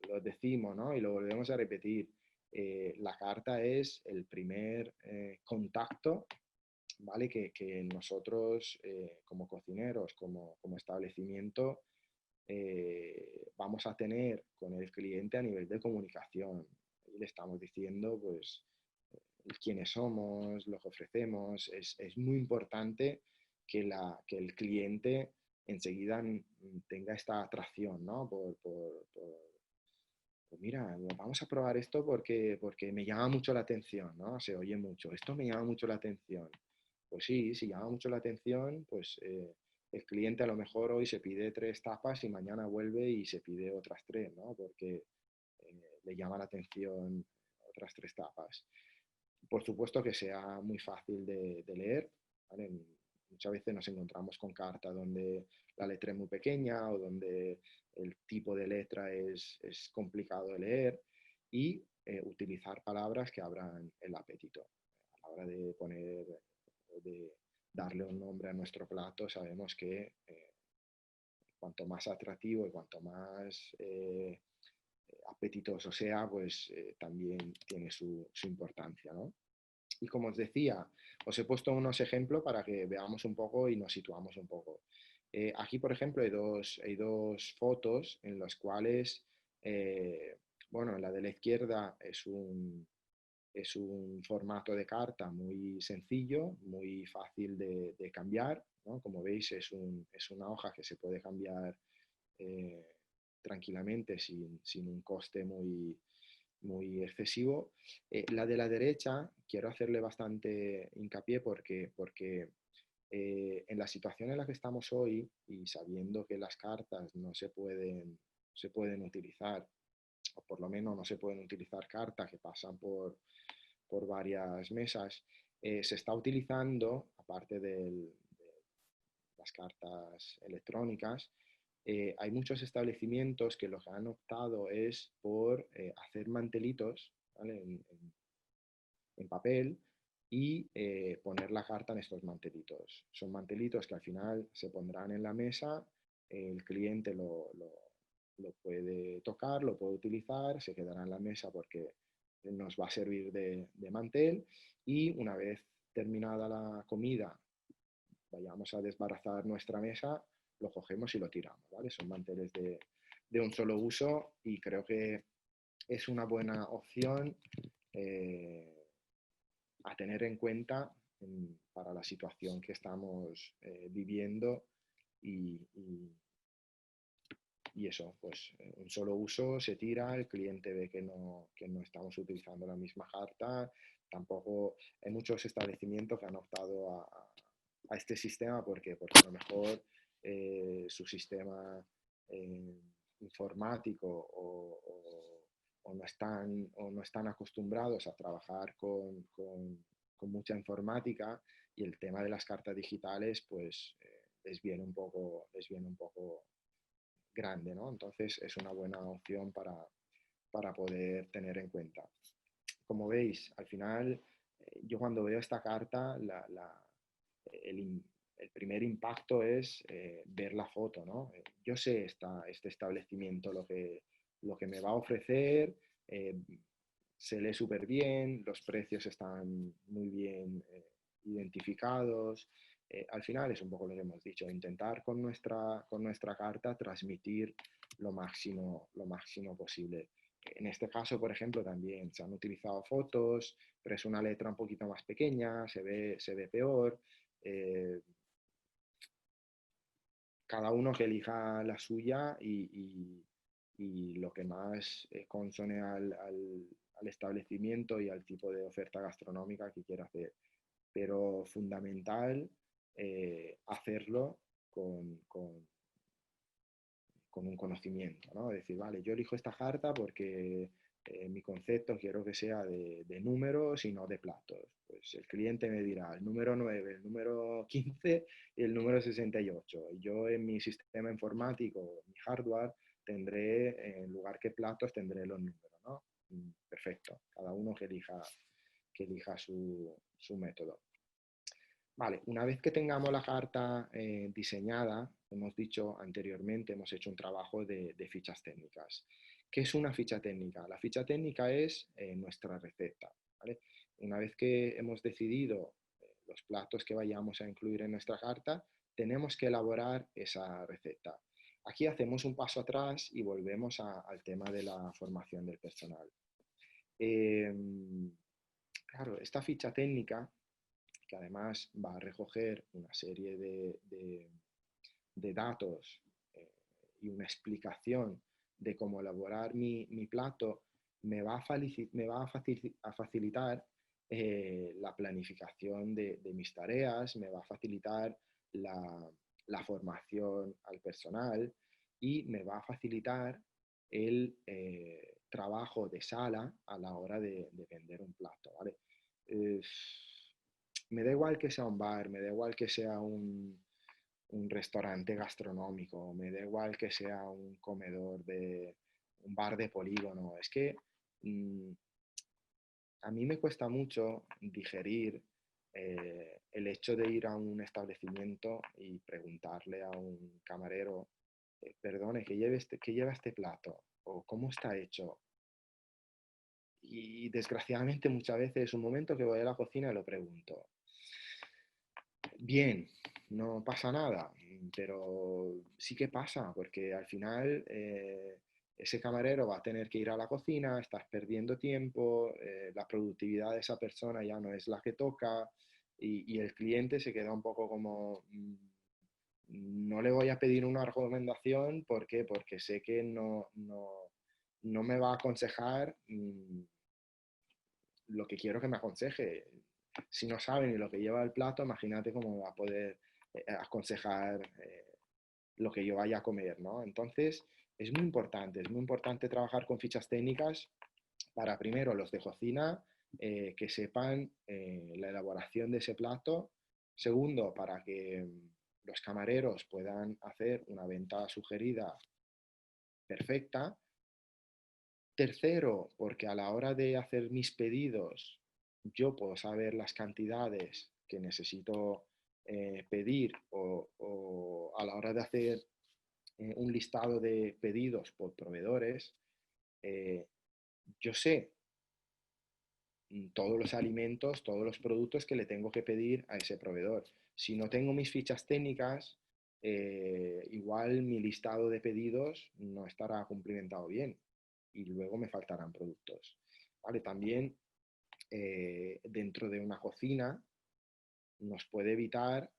Lo decimos, ¿no? Y lo volvemos a repetir. La carta es el primer contacto, ¿vale? Que nosotros, como cocineros, como establecimiento, vamos a tener con el cliente a nivel de comunicación. Y le estamos diciendo, pues, quiénes somos, lo que ofrecemos. Es muy importante que el cliente enseguida tenga esta atracción, ¿no? Pues mira, vamos a probar esto porque me llama mucho la atención, ¿no? Se oye mucho, esto me llama mucho la atención. Pues sí, si llama mucho la atención, pues el cliente a lo mejor hoy se pide 3 tapas y mañana vuelve y se pide otras 3, ¿no? Porque le llama la atención otras 3 tapas. Por supuesto que sea muy fácil de leer, ¿vale? Muchas veces nos encontramos con cartas donde la letra es muy pequeña o donde el tipo de letra es complicado de leer y utilizar palabras que abran el apetito a la hora de poner, de, darle un nombre a nuestro plato, sabemos que cuanto más atractivo y cuanto más apetitoso sea, pues también tiene su importancia, ¿no? Y como os decía, os he puesto unos ejemplos para que veamos un poco y nos situamos un poco. Aquí, por ejemplo, hay dos fotos en las cuales, bueno, la de la izquierda es un formato de carta muy sencillo, muy fácil de cambiar, ¿no? Como veis, es una hoja que se puede cambiar eh, tranquilamente sin un coste muy excesivo. La de la derecha quiero hacerle bastante hincapié porque en la situación en la que estamos hoy y sabiendo que las cartas no se pueden utilizar, o por lo menos no se pueden utilizar cartas que pasan por varias mesas, se está utilizando, aparte de las cartas electrónicas, hay muchos establecimientos que lo que han optado es por hacer mantelitos, ¿vale? En papel y poner la carta en estos mantelitos. Son mantelitos que al final se pondrán en la mesa, el cliente lo puede tocar, lo puede utilizar, se quedará en la mesa porque nos va a servir de mantel y una vez terminada la comida, vayamos a desbarazar nuestra mesa, lo cogemos y lo tiramos, ¿vale? Son manteles de un solo uso y creo que es una buena opción a tener en cuenta para la situación que estamos viviendo y eso, pues un solo uso se tira, el cliente ve que no estamos utilizando la misma carta, tampoco hay muchos establecimientos que han optado a este sistema porque a lo mejor su sistema eh, informático o no están acostumbrados a trabajar con mucha informática y el tema de las cartas digitales pues les viene un poco grande, ¿no? Entonces es una buena opción para poder tener en cuenta. Como veis, al final, yo cuando veo esta carta, el primer impacto es ver la foto, ¿no? Yo sé este establecimiento lo que me va a ofrecer, se lee súper bien, los precios están muy bien identificados. Al final es un poco lo que hemos dicho, intentar con nuestra carta transmitir lo máximo posible. En este caso, por ejemplo, también se han utilizado fotos, pero es una letra un poquito más pequeña, se ve peor. Eh, Cada uno que elija la suya y lo que más consone al establecimiento y al tipo de oferta gastronómica que quiera hacer. Pero fundamental hacerlo con un conocimiento, ¿no? Decir, vale, yo elijo esta carta porque mi concepto quiero que sea de números y no de platos. Pues el cliente me dirá el número 9, el número 15 y el número 68. Y yo en mi sistema informático, mi hardware, tendré, en lugar que platos, tendré los números, ¿no? Perfecto, cada uno que elija su método. Vale, una vez que tengamos la carta diseñada, hemos dicho anteriormente, hemos hecho un trabajo de fichas técnicas. ¿Qué es una ficha técnica? La ficha técnica es nuestra receta, ¿vale? Una vez que hemos decidido los platos que vayamos a incluir en nuestra carta, tenemos que elaborar esa receta. Aquí hacemos un paso atrás y volvemos al tema de la formación del personal. Eh, claro, esta ficha técnica que además va a recoger una serie de datos y una explicación de cómo elaborar mi plato, me va a facilitar la planificación de mis tareas, me va a facilitar la formación al personal y me va a facilitar el trabajo de sala a la hora de vender un plato, ¿vale? Eh, Me da igual que sea un bar, me da igual que sea un restaurante gastronómico, me da igual que sea un comedor un bar de polígono. Es que mmm, a mí me cuesta mucho digerir El hecho de ir a un establecimiento y preguntarle a un camarero, perdone, ¿qué lleva este plato? ¿O cómo está hecho? Y desgraciadamente muchas veces es un momento que voy a la cocina y lo pregunto. Bien, no pasa nada, pero sí que pasa, porque al final ese camarero va a tener que ir a la cocina, estás perdiendo tiempo, la productividad de esa persona ya no es la que toca y el cliente se queda un poco como, no le voy a pedir una recomendación, ¿por qué? Porque sé que no me va a aconsejar lo que quiero que me aconseje. Si no sabe ni lo que lleva el plato, imagínate cómo va a poder aconsejar lo que yo vaya a comer, ¿no? Entonces, es muy importante trabajar con fichas técnicas para primero los de cocina que sepan la elaboración de ese plato. Segundo, para que los camareros puedan hacer una venta sugerida perfecta. Tercero, porque a la hora de hacer mis pedidos, yo puedo saber las cantidades que necesito pedir o a la hora de hacer un listado de pedidos por proveedores, eh, yo sé todos los alimentos, todos los productos que le tengo que pedir a ese proveedor. Si no tengo mis fichas técnicas, igual mi listado de pedidos no estará cumplimentado bien y luego me faltarán productos. ¿Vale? También dentro de una cocina nos puede evitar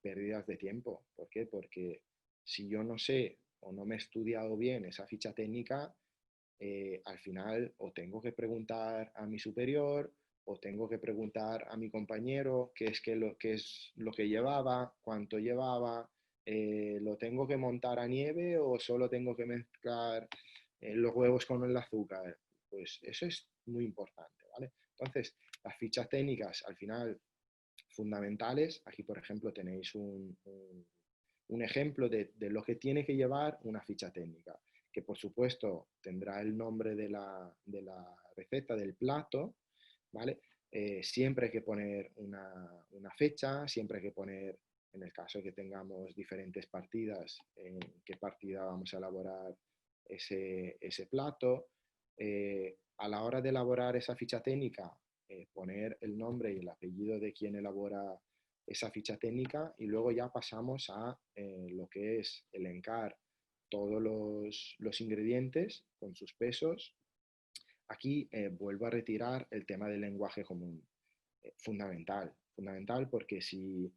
pérdidas de tiempo. ¿Por qué? Porque si yo no sé o no me he estudiado bien esa ficha técnica, al final o tengo que preguntar a mi superior o tengo que preguntar a mi compañero qué es lo que llevaba, cuánto llevaba, lo tengo que montar a nieve o solo tengo que mezclar los huevos con el azúcar. Pues eso es muy importante, ¿vale? Entonces, las fichas técnicas al final fundamentales. Aquí, por ejemplo, tenéis un ejemplo de lo que tiene que llevar una ficha técnica, que por supuesto tendrá el nombre de la receta, del plato, ¿vale? Siempre hay que poner una fecha, siempre hay que poner, en el caso de que tengamos diferentes partidas, en qué partida vamos a elaborar ese plato. A la hora de elaborar esa ficha técnica, poner el nombre y el apellido de quien elabora esa ficha técnica y luego ya pasamos a lo que es elencar todos los ingredientes con sus pesos. Aquí vuelvo a retirar el tema del lenguaje común. Fundamental, fundamental porque si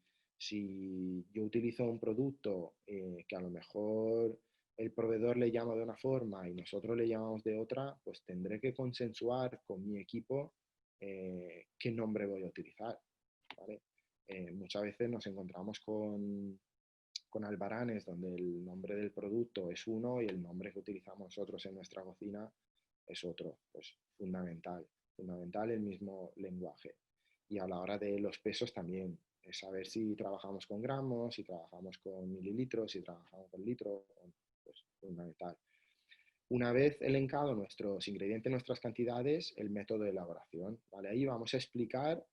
yo utilizo un producto que a lo mejor el proveedor le llama de una forma y nosotros le llamamos de otra, pues tendré que consensuar con mi equipo qué nombre voy a utilizar. ¿Vale? Muchas veces nos encontramos con albaranes donde el nombre del producto es uno y el nombre que utilizamos nosotros en nuestra cocina es otro. Pues fundamental, fundamental el mismo lenguaje. Y a la hora de los pesos también, es saber si trabajamos con gramos, si trabajamos con mililitros, si trabajamos con litros, pues fundamental. Una vez elencado nuestros ingredientes, nuestras cantidades, el método de elaboración, ¿vale? Ahí vamos a explicar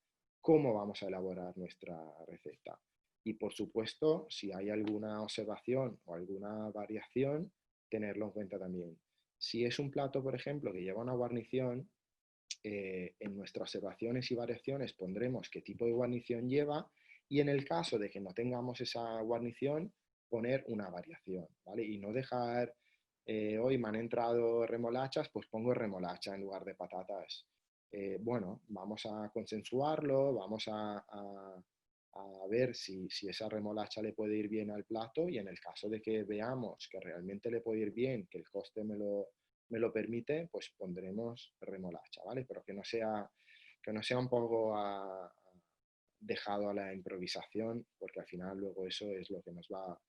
cómo vamos a elaborar nuestra receta. Y por supuesto, si hay alguna observación o alguna variación, tenerlo en cuenta también. Si es un plato, por ejemplo, que lleva una guarnición, en nuestras observaciones y variaciones pondremos qué tipo de guarnición lleva y en el caso de que no tengamos esa guarnición, poner una variación, ¿vale? Y no dejar, hoy me han entrado remolachas, pues pongo remolacha en lugar de patatas. Bueno, vamos a consensuarlo, vamos a ver si esa remolacha le puede ir bien al plato y en el caso de que veamos que realmente le puede ir bien, que el coste me lo permite, pues pondremos remolacha, ¿vale? Pero que no sea un poco dejado a la improvisación, porque al final luego eso es lo que nos va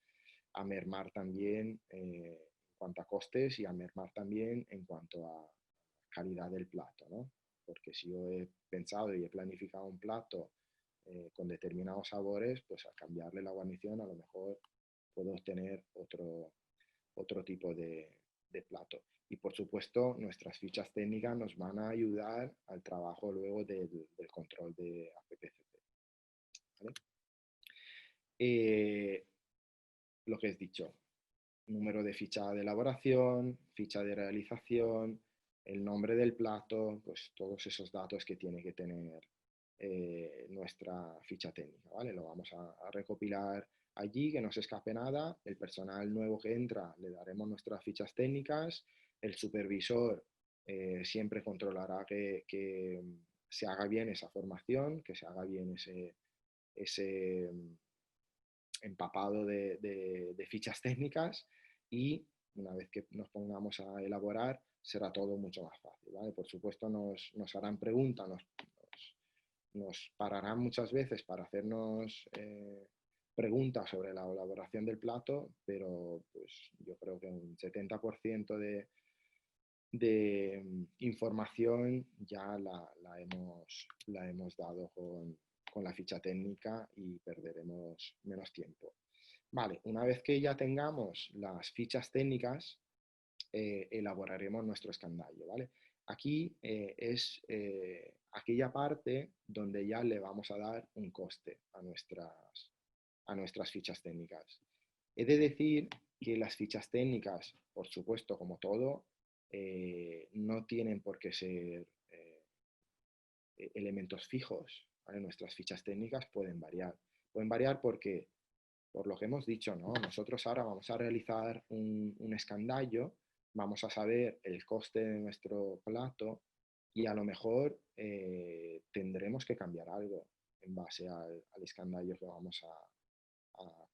a mermar también en cuanto a costes y a mermar también en cuanto a calidad del plato, ¿no? Porque si yo he pensado y he planificado un plato con determinados sabores, pues al cambiarle la guarnición a lo mejor puedo obtener otro tipo de plato. Y por supuesto, nuestras fichas técnicas nos van a ayudar al trabajo luego del control de APPCC. ¿vale? Lo que has dicho, número de ficha de elaboración, ficha de realización, el nombre del plato, pues todos esos datos que tiene que tener nuestra ficha técnica, ¿vale? Lo vamos a recopilar allí, que no se escape nada. El personal nuevo que entra le daremos nuestras fichas técnicas. El supervisor siempre controlará que se haga bien esa formación, que se haga bien ese empapado de fichas técnicas, y una vez que nos pongamos a elaborar será todo mucho más fácil, ¿vale? Por supuesto nos harán preguntas, nos pararán muchas veces para hacernos preguntas sobre la elaboración del plato, pero pues yo creo que un 70% de información ya la hemos dado con la ficha técnica y perderemos menos tiempo. Vale, una vez que ya tengamos las fichas técnicas, elaboraremos nuestro escandallo, ¿vale? Aquí es aquella parte donde ya le vamos a dar un coste a nuestras fichas técnicas. He de decir que las fichas técnicas, por supuesto, como todo, no tienen por qué ser elementos fijos, ¿vale? Nuestras fichas técnicas pueden variar. Pueden variar porque, por lo que hemos dicho, ¿no? Nosotros ahora vamos a realizar un escandallo, vamos a saber el coste de nuestro plato y a lo mejor tendremos que cambiar algo en base al escandallo que vamos a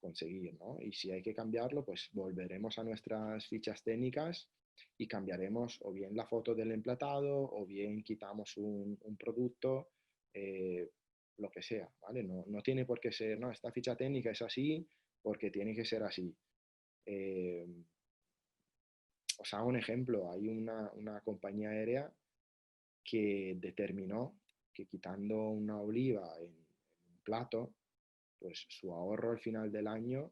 conseguir, ¿no? Y si hay que cambiarlo, pues volveremos a nuestras fichas técnicas y cambiaremos o bien la foto del emplatado o bien quitamos un producto, lo que sea, ¿vale? No tiene por qué ser, no, esta ficha técnica es así porque tiene que ser así. Eh, Os hago un ejemplo, hay una compañía aérea que determinó que quitando una oliva en un plato, pues su ahorro al final del año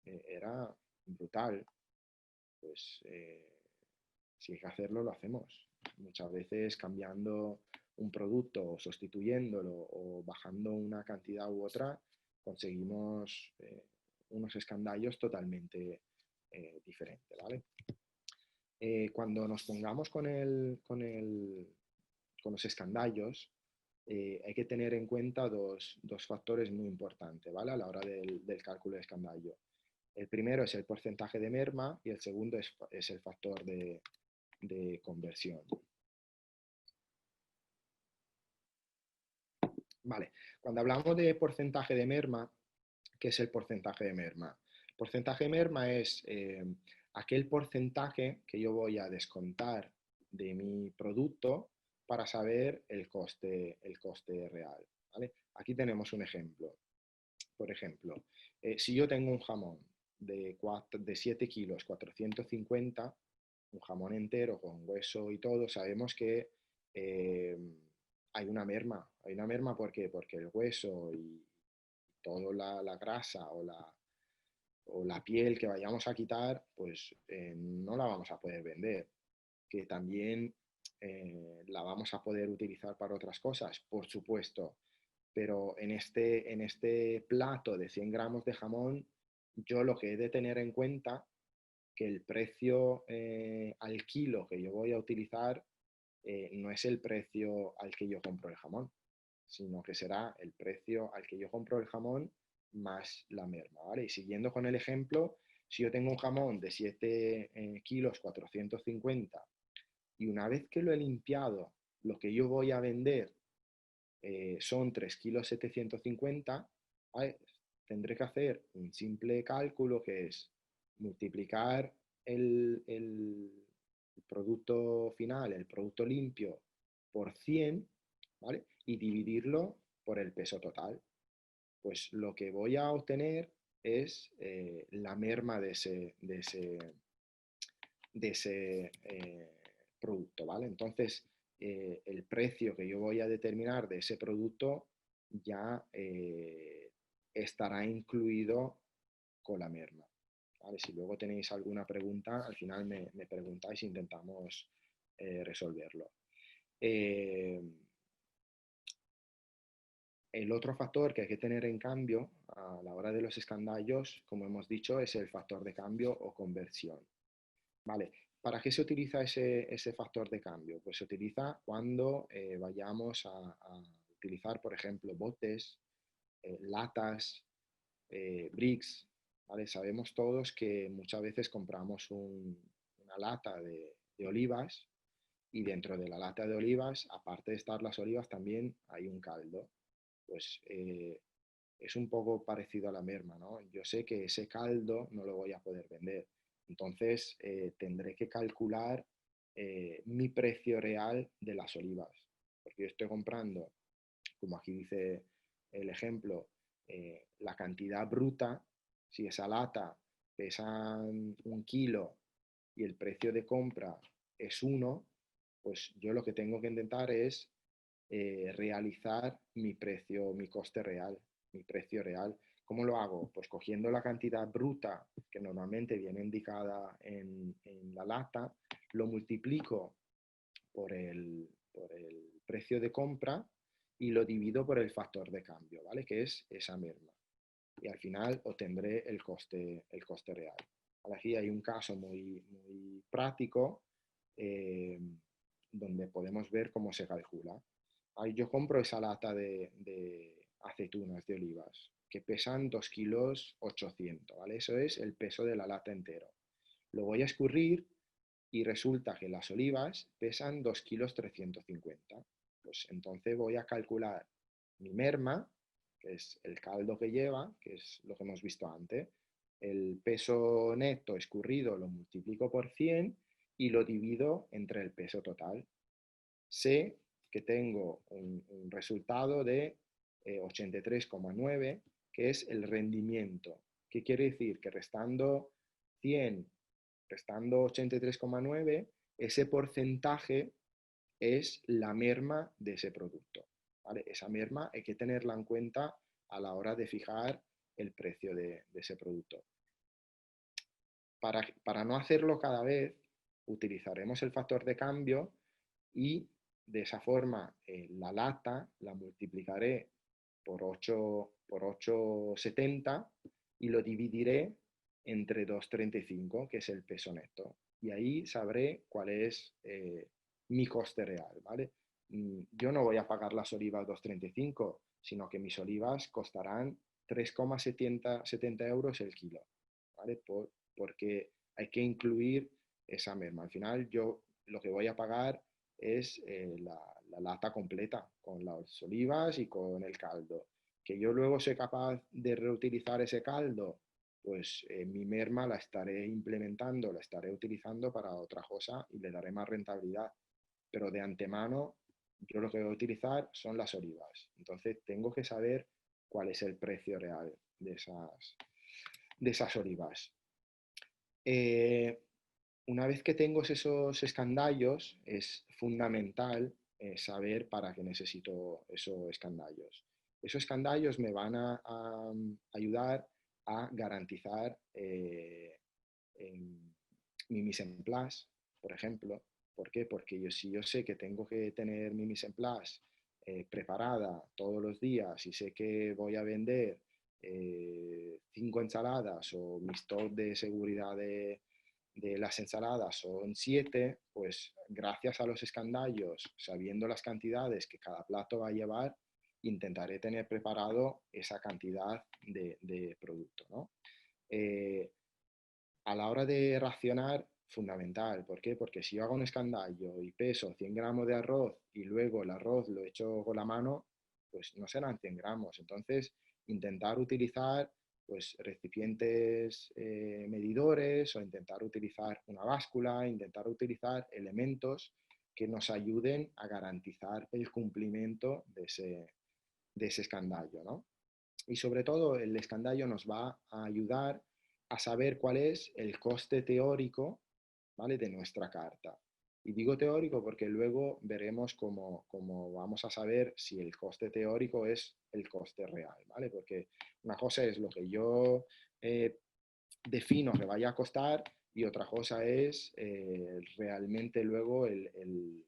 era brutal. Pues si hay que hacerlo, lo hacemos. Muchas veces cambiando un producto o sustituyéndolo o bajando una cantidad u otra, conseguimos unos escandallos totalmente diferentes, ¿vale? Cuando nos pongamos con los escandallos, hay que tener en cuenta dos factores muy importantes, ¿vale? A la hora del cálculo de escandallo. El primero es el porcentaje de merma y el segundo es el factor de conversión. Vale, cuando hablamos de porcentaje de merma, ¿qué es el porcentaje de merma? El porcentaje de merma es aquel porcentaje que yo voy a descontar de mi producto para saber el coste real, ¿vale? Aquí tenemos un ejemplo. Por ejemplo, si yo tengo un jamón de 7 kilos, 450, un jamón entero con hueso y todo, sabemos que eh, hay una merma ¿por qué? Porque el hueso y toda la grasa o la piel que vayamos a quitar, pues no la vamos a poder vender. Que también la vamos a poder utilizar para otras cosas, por supuesto, pero en este plato de 100 gramos de jamón, yo lo que he de tener en cuenta que el precio al kilo que yo voy a utilizar no es el precio al que yo compro el jamón, sino que será el precio al que yo compro el jamón más la merma, ¿vale? Y siguiendo con el ejemplo, si yo tengo un jamón de 7 kilos 450 y una vez que lo he limpiado, lo que yo voy a vender son 3 kilos 750, ¿vale? Tendré que hacer un simple cálculo que es multiplicar el producto final, el producto limpio, por 100, ¿vale? Y dividirlo por el peso total. Pues lo que voy a obtener es la merma de ese producto, ¿vale? Entonces, el precio que yo voy a determinar de ese producto ya estará incluido con la merma, ¿vale? Si luego tenéis alguna pregunta, al final me preguntáis e intentamos resolverlo. El otro factor que hay que tener en cambio a la hora de los escandallos, como hemos dicho, es el factor de cambio o conversión. Vale, ¿para qué se utiliza ese factor de cambio? Pues se utiliza cuando vayamos a utilizar, por ejemplo, botes, latas, bricks, ¿vale? Sabemos todos que muchas veces compramos una lata de olivas y dentro de la lata de olivas, aparte de estar las olivas, también hay un caldo. Pues es un poco parecido a la merma, ¿no? Yo sé que ese caldo no lo voy a poder vender, entonces tendré que calcular mi precio real de las olivas, porque yo estoy comprando, como aquí dice el ejemplo, la cantidad bruta. Si esa lata pesa 1 kilo y el precio de compra es 1, pues yo lo que tengo que intentar es realizar mi precio, mi coste real, mi precio real. ¿Cómo lo hago? Pues cogiendo la cantidad bruta que normalmente viene indicada en la lata, lo multiplico por el precio de compra y lo divido por el factor de cambio, ¿vale? Que es esa merma. Y al final obtendré el coste real. Aquí hay un caso muy, muy práctico donde podemos ver cómo se calcula. Ahí yo compro esa lata de aceitunas, de olivas, que pesan 2,8 kilos, ¿vale? Eso es el peso de la lata entero. Lo voy a escurrir y resulta que las olivas pesan 2,350 kilos. Pues entonces voy a calcular mi merma, que es el caldo que lleva, que es lo que hemos visto antes. El peso neto escurrido lo multiplico por 100 y lo divido entre el peso total. Sé que tengo un resultado de 83,9, que es el rendimiento. ¿Qué quiere decir? Que restando 100, restando 83,9, ese porcentaje es la merma de ese producto, ¿vale? Esa merma hay que tenerla en cuenta a la hora de fijar el precio de ese producto. Para no hacerlo cada vez, utilizaremos el factor de cambio y de esa forma la lata la multiplicaré por 8,70 y lo dividiré entre 2,35, que es el peso neto. Y ahí sabré cuál es mi coste real, ¿vale? Yo no voy a pagar las olivas 2,35, sino que mis olivas costarán 3,70 euros el kilo, ¿vale? Porque hay que incluir esa merma. Al final yo lo que voy a pagar es la lata completa, con las olivas y con el caldo. Que yo luego soy capaz de reutilizar ese caldo, pues mi merma la estaré implementando, la estaré utilizando para otra cosa y le daré más rentabilidad. Pero de antemano, yo lo que voy a utilizar son las olivas. Entonces tengo que saber cuál es el precio real de esas olivas. Eh, una vez que tengo esos escandallos, es fundamental saber para qué necesito esos escandallos. Esos escandallos me van a ayudar a garantizar mi mise en place, por ejemplo. ¿Por qué? Porque si yo sé que tengo que tener mi mise en place preparada todos los días y sé que voy a vender 5 ensaladas o mi stock de seguridad de las ensaladas son 7, pues gracias a los escandallos, sabiendo las cantidades que cada plato va a llevar, intentaré tener preparado esa cantidad de producto, ¿no? A la hora de racionar, fundamental. ¿Por qué? Porque si yo hago un escandallo y peso 100 gramos de arroz y luego el arroz lo echo con la mano, pues no serán 100 gramos. Entonces, intentar utilizar pues, recipientes medidores o intentar utilizar una báscula, intentar utilizar elementos que nos ayuden a garantizar el cumplimiento de ese escandallo, ¿no? Y sobre todo el escandallo nos va a ayudar a saber cuál es el coste teórico, ¿vale? De nuestra carta. Y digo teórico porque luego veremos cómo vamos a saber si el coste teórico es el coste real, ¿vale? Porque una cosa es lo que yo defino que vaya a costar y otra cosa es realmente luego el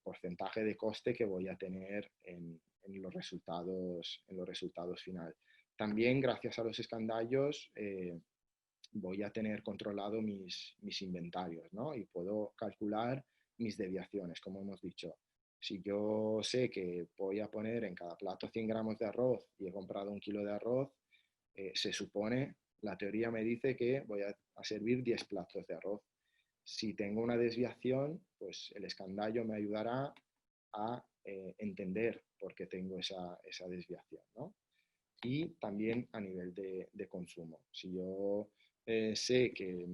porcentaje de coste que voy a tener en en los resultados finales. También gracias a los escandallos voy a tener controlado mis inventarios, ¿no? Y puedo calcular mis deviaciones, como hemos dicho. Si yo sé que voy a poner en cada plato 100 gramos de arroz y he comprado 1 kilo de arroz, se supone, la teoría me dice que voy a servir 10 platos de arroz. Si tengo una desviación, pues el escandallo me ayudará a entender por qué tengo esa desviación, ¿no? Y también a nivel de consumo. Si yo sé que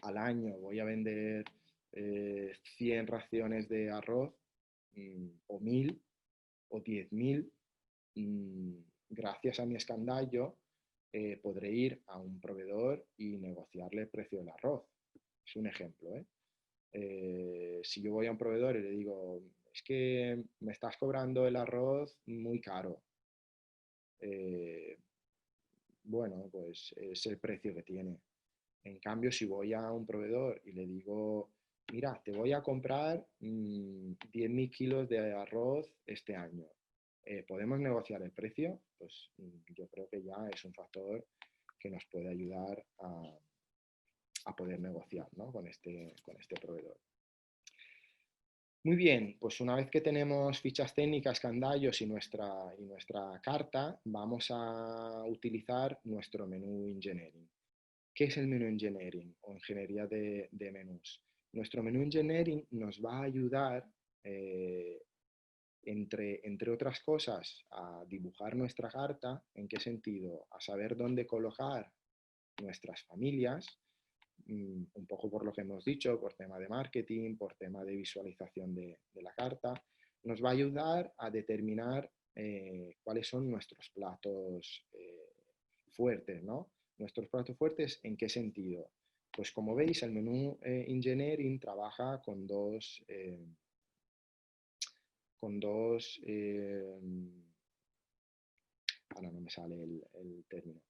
al año voy a vender 100 raciones de arroz, o 1000 o 10.000, gracias a mi escandallo podré ir a un proveedor y negociarle el precio del arroz. Es un ejemplo, ¿eh? Si yo voy a un proveedor y le digo, es que me estás cobrando el arroz muy caro, bueno, pues es el precio que tiene. En cambio, si voy a un proveedor y le digo, mira, te voy a comprar 10.000 kilos de arroz este año, ¿podemos negociar el precio? Pues yo creo que ya es un factor que nos puede ayudar a poder negociar, ¿no? con este proveedor. Muy bien, pues una vez que tenemos fichas técnicas, escandallos y nuestra carta, vamos a utilizar nuestro menú engineering. ¿Qué es el menú engineering o ingeniería de menús? Nuestro menú engineering nos va a ayudar, entre otras cosas, a dibujar nuestra carta. ¿En qué sentido? A saber dónde colocar nuestras familias, un poco por lo que hemos dicho, por tema de marketing, por tema de visualización de la carta. Nos va a ayudar a determinar cuáles son nuestros platos fuertes, ¿no? Nuestros platos fuertes, ¿en qué sentido? Pues como veis, el menú engineering trabaja con dos ahora no me sale el término.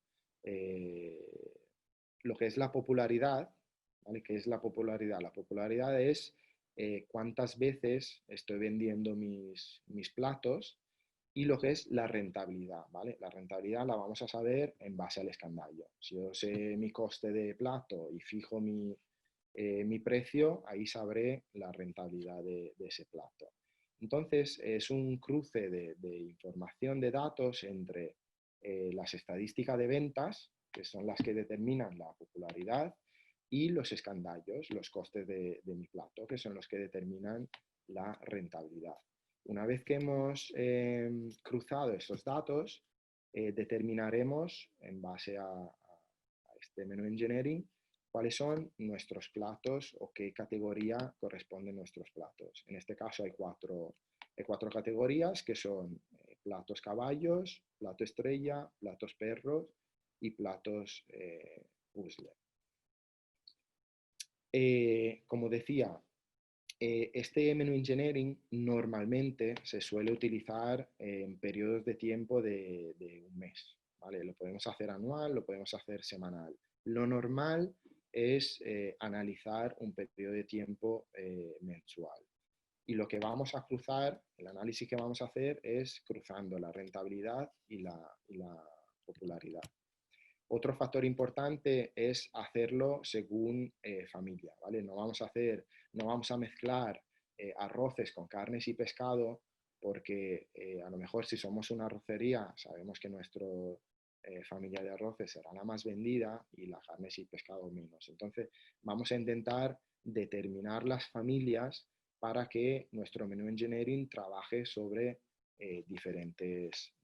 Lo que es la popularidad, ¿vale? ¿Qué es la popularidad? La popularidad es cuántas veces estoy vendiendo mis platos, y lo que es la rentabilidad, ¿vale? La rentabilidad la vamos a saber en base al escandallo. Si yo sé mi coste de plato y fijo mi precio, ahí sabré la rentabilidad de ese plato. Entonces, es un cruce de información, de datos entre las estadísticas de ventas, que son las que determinan la popularidad, y los escandallos, los costes de mi plato, que son los que determinan la rentabilidad. Una vez que hemos cruzado estos datos, determinaremos, en base a este menú engineering, cuáles son nuestros platos o qué categoría corresponden nuestros platos. En este caso hay cuatro categorías, que son platos caballos, plato estrella, platos perros y platos puzzle. Como decía, este menú engineering normalmente se suele utilizar en periodos de tiempo de un mes, ¿vale? Lo podemos hacer anual, lo podemos hacer semanal. Lo normal es analizar un periodo de tiempo mensual. Y lo que vamos a cruzar, el análisis que vamos a hacer es cruzando la rentabilidad y la popularidad. Otro factor importante es hacerlo según familia, ¿vale? No vamos a mezclar arroces con carnes y pescado, porque a lo mejor si somos una arrocería sabemos que nuestra familia de arroces será la más vendida y la carnes y pescado menos. Entonces vamos a intentar determinar las familias para que nuestro menú engineering trabaje sobre diferentes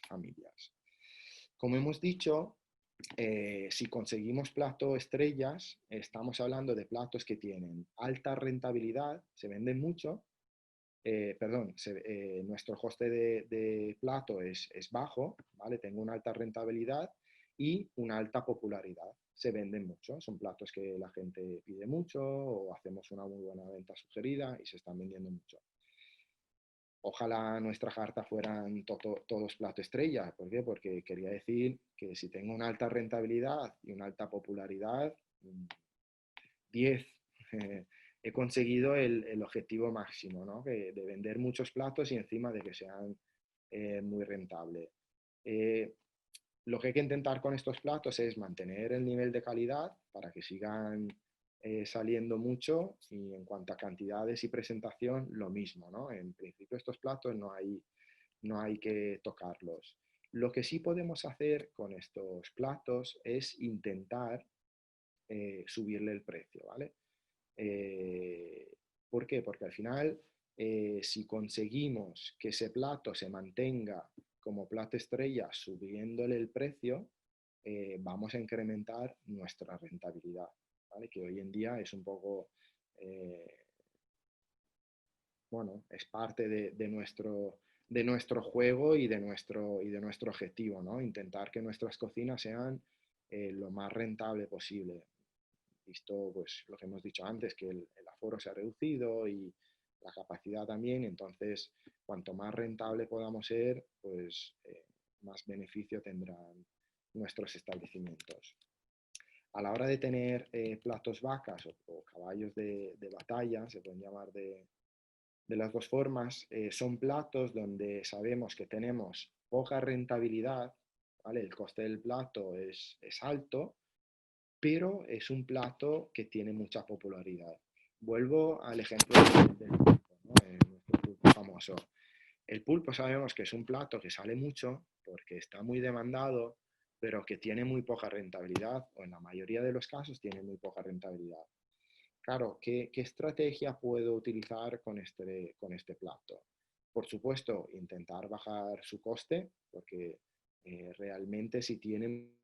familias. Como hemos dicho, si conseguimos platos estrellas, estamos hablando de platos que tienen alta rentabilidad, se venden mucho, nuestro coste de plato es bajo, ¿vale? Tengo una alta rentabilidad y una alta popularidad, se venden mucho, son platos que la gente pide mucho o hacemos una muy buena venta sugerida y se están vendiendo mucho. Ojalá nuestra carta fueran todos plato estrella. ¿Por qué? Porque quería decir que si tengo una alta rentabilidad y una alta popularidad, 10 he conseguido el objetivo máximo, ¿no? De vender muchos platos y encima de que sean muy rentables. Lo que hay que intentar con estos platos es mantener el nivel de calidad para que sigan saliendo mucho, y en cuanto a cantidades y presentación, lo mismo, ¿no? En principio estos platos no hay que tocarlos. Lo que sí podemos hacer con estos platos es intentar subirle el precio, ¿vale? Eh, ¿Por qué? Porque al final, si conseguimos que ese plato se mantenga como plato estrella subiéndole el precio, vamos a incrementar nuestra rentabilidad, ¿vale? Que hoy en día es un poco, eh, bueno, es parte de nuestro juego y de nuestro objetivo, ¿no? Intentar que nuestras cocinas sean lo más rentable posible, visto pues lo que hemos dicho antes, que el aforo se ha reducido y la capacidad también. Entonces cuanto más rentable podamos ser, pues más beneficio tendrán nuestros establecimientos. A la hora de tener platos vacas o caballos de batalla, se pueden llamar de las dos formas, son platos donde sabemos que tenemos poca rentabilidad, ¿vale? El coste del plato es alto, pero es un plato que tiene mucha popularidad. Vuelvo al ejemplo del pulpo, ¿no? Nuestro pulpo famoso. El pulpo sabemos que es un plato que sale mucho porque está muy demandado, pero que tiene muy poca rentabilidad, o en la mayoría de los casos tiene muy poca rentabilidad. Claro, ¿qué estrategia puedo utilizar con este plato? Por supuesto, intentar bajar su coste, porque realmente si tienen,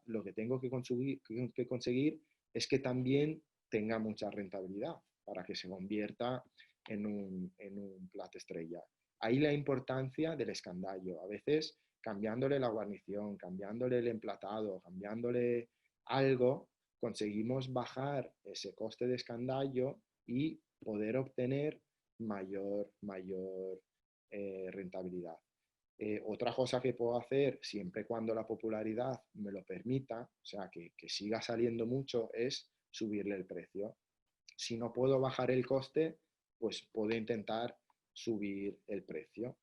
lo que tengo que conseguir es que también tenga mucha rentabilidad para que se convierta en un plato estrella. Ahí la importancia del escandallo. A veces cambiándole la guarnición, cambiándole el emplatado, cambiándole algo, conseguimos bajar ese coste de escandallo y poder obtener mayor rentabilidad. Otra cosa que puedo hacer, siempre cuando la popularidad me lo permita, o sea, que siga saliendo mucho, es subirle el precio. Si no puedo bajar el coste, pues puedo intentar subir el precio.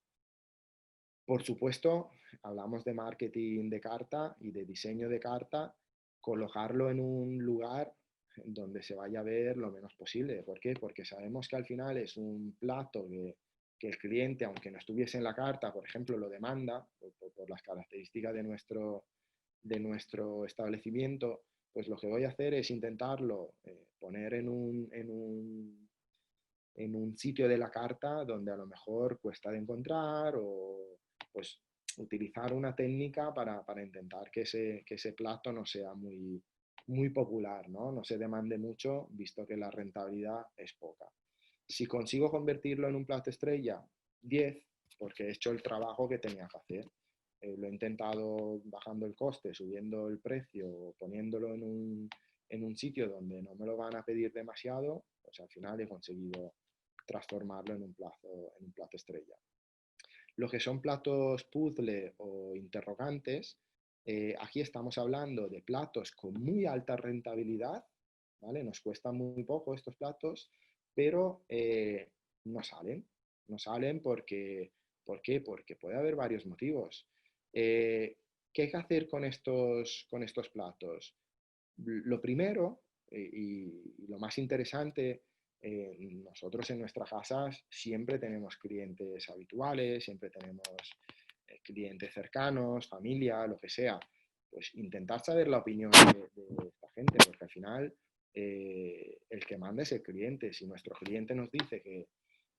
Por supuesto, hablamos de marketing de carta y de diseño de carta, colocarlo en un lugar donde se vaya a ver lo menos posible. ¿Por qué? Porque sabemos que al final es un plato que el cliente, aunque no estuviese en la carta, por ejemplo, lo demanda por las características de nuestro establecimiento. Pues lo que voy a hacer es intentarlo poner en un sitio de la carta donde a lo mejor cuesta de encontrar, o pues utilizar una técnica para intentar que ese plato no sea muy popular, ¿no? No se demande mucho, visto que la rentabilidad es poca. Si consigo convertirlo en un plato estrella, 10, porque he hecho el trabajo que tenía que hacer. Lo he intentado bajando el coste, subiendo el precio, poniéndolo en un sitio donde no me lo van a pedir demasiado, pues al final he conseguido transformarlo en un plato estrella. Lo que son platos puzzle o interrogantes, aquí estamos hablando de platos con muy alta rentabilidad, ¿vale? Nos cuestan muy poco estos platos, pero no salen. No salen porque, ¿por qué? Porque puede haber varios motivos. ¿Qué hay que hacer con estos platos? Lo primero y lo más interesante, nosotros en nuestras casas siempre tenemos clientes habituales, siempre tenemos clientes cercanos, familia, lo que sea. Pues intentar saber la opinión de esta gente, porque al final el que manda es el cliente. Si nuestro cliente nos dice que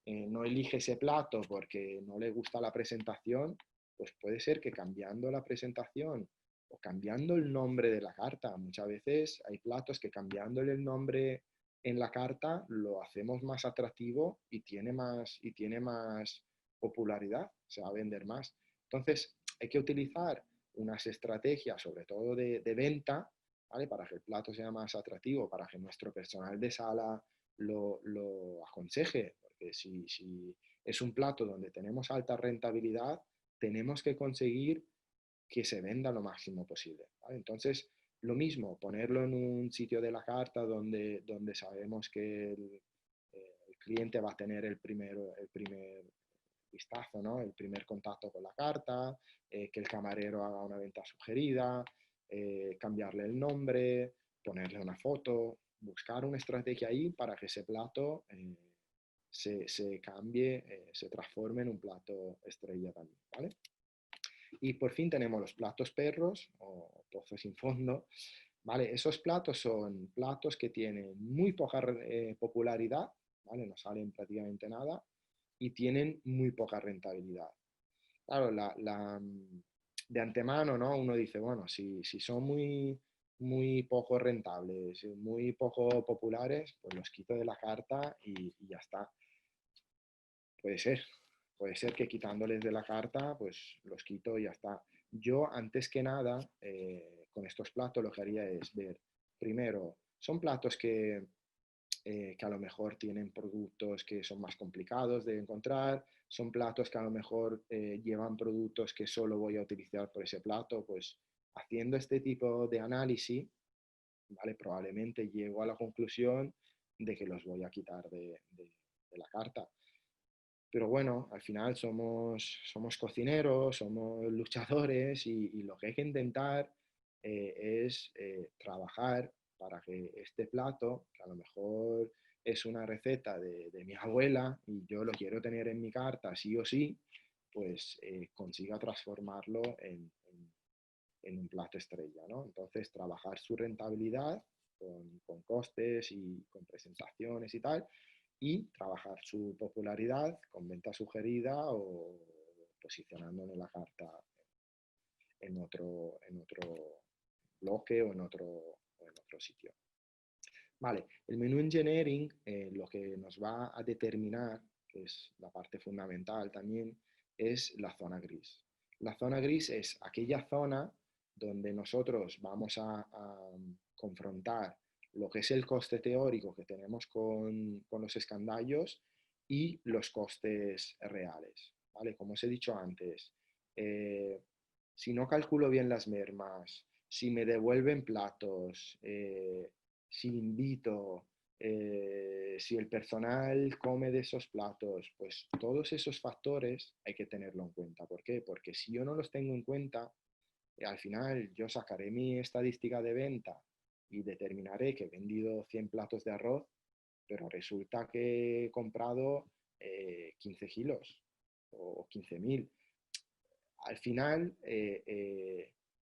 no elige ese plato porque no le gusta la presentación, pues puede ser que cambiando la presentación o cambiando el nombre de la carta, muchas veces hay platos que cambiándole el nombre en la carta lo hacemos más atractivo y tiene más popularidad, se va a vender más. Entonces hay que utilizar unas estrategias, sobre todo de venta, ¿vale? Para que el plato sea más atractivo, para que nuestro personal de sala lo aconseje, porque si es un plato donde tenemos alta rentabilidad, tenemos que conseguir que se venda lo máximo posible, ¿vale? Entonces, lo mismo, ponerlo en un sitio de la carta donde sabemos que el cliente va a tener el primer vistazo, ¿no? El primer contacto con la carta, que el camarero haga una venta sugerida, cambiarle el nombre, ponerle una foto, buscar una estrategia ahí para que ese plato se cambie, se transforme en un plato estrella también, ¿vale? Y por fin tenemos los platos perros o pozos sin fondo, ¿vale? Esos platos son platos que tienen muy poca popularidad, ¿vale? No salen prácticamente nada y tienen muy poca rentabilidad. Claro, de antemano, ¿no? Uno dice, bueno, si son muy poco rentables, muy poco populares, pues los quito de la carta y ya está. Puede ser. Puede ser que quitándoles de la carta, pues los quito y ya está. Yo, antes que nada, con estos platos lo que haría es ver, primero, son platos que a lo mejor tienen productos que son más complicados de encontrar, son platos que a lo mejor llevan productos que solo voy a utilizar por ese plato, pues haciendo este tipo de análisis, ¿vale? Probablemente llego a la conclusión de que los voy a quitar de la carta. Pero bueno, al final somos cocineros, somos luchadores y lo que hay que intentar es trabajar para que este plato, que a lo mejor es una receta de mi abuela y yo lo quiero tener en mi carta sí o sí, pues consiga transformarlo en un plato estrella, ¿no? Entonces, trabajar su rentabilidad con costes y con presentaciones y tal, y trabajar su popularidad con venta sugerida o posicionándolo en la carta en otro bloque o en otro sitio. Vale, el menú engineering lo que nos va a determinar, que es la parte fundamental también, es la zona gris. La zona gris es aquella zona donde nosotros vamos a confrontar lo que es el coste teórico que tenemos con los escandallos y los costes reales. ¿Vale? Como os he dicho antes, si no calculo bien las mermas, si me devuelven platos, si invito, si el personal come de esos platos, pues todos esos factores hay que tenerlo en cuenta. ¿Por qué? Porque si yo no los tengo en cuenta, al final yo sacaré mi estadística de venta y determinaré que he vendido 100 platos de arroz, pero resulta que he comprado 15 kilos o 15.000. Al final,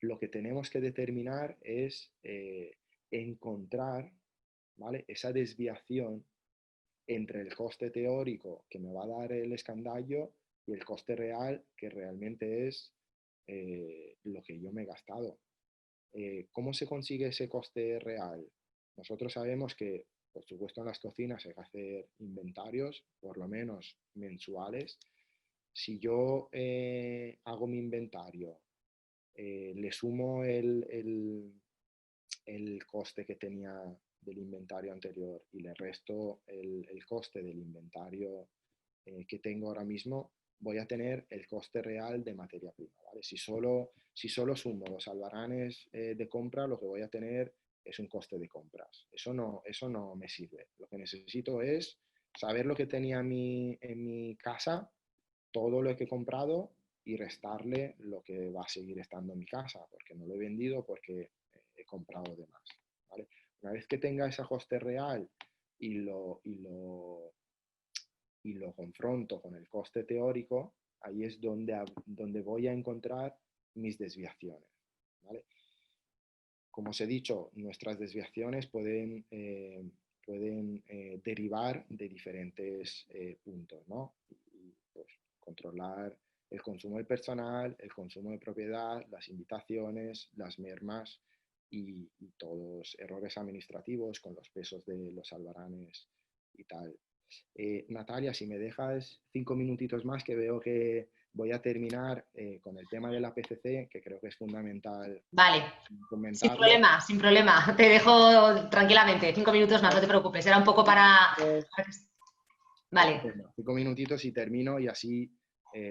lo que tenemos que determinar es encontrar, ¿vale?, esa desviación entre el coste teórico que me va a dar el escandallo y el coste real, que realmente es lo que yo me he gastado. ¿Cómo se consigue ese coste real? Nosotros sabemos que, por supuesto, en las cocinas hay que hacer inventarios, por lo menos mensuales. Si yo hago mi inventario, le sumo el coste que tenía del inventario anterior y le resto el coste del inventario que tengo ahora mismo, voy a tener el coste real de materia prima, ¿vale? Si solo sumo los albaranes de compra, lo que voy a tener es un coste de compras. Eso no me sirve. Lo que necesito es saber lo que tenía en mi casa, todo lo que he comprado y restarle lo que va a seguir estando en mi casa, porque no lo he vendido, porque he comprado de más, ¿vale? Una vez que tenga ese coste real y lo confronto con el coste teórico, ahí es donde voy a encontrar mis desviaciones, ¿vale? Como os he dicho, nuestras desviaciones pueden derivar de diferentes puntos, ¿no? Y, pues, controlar el consumo del personal, el consumo de propiedad, las invitaciones, las mermas y todos errores administrativos con los pesos de los albaranes y tal. Natalia, si me dejas 5 minutitos más, que veo que voy a terminar con el tema de la PCC, que creo que es fundamental Vale, sin comentarlo. problema, sin problema. Te dejo tranquilamente, 5 minutos más, no te preocupes. Era un poco para... Vale, Venga, 5 minutitos y termino y así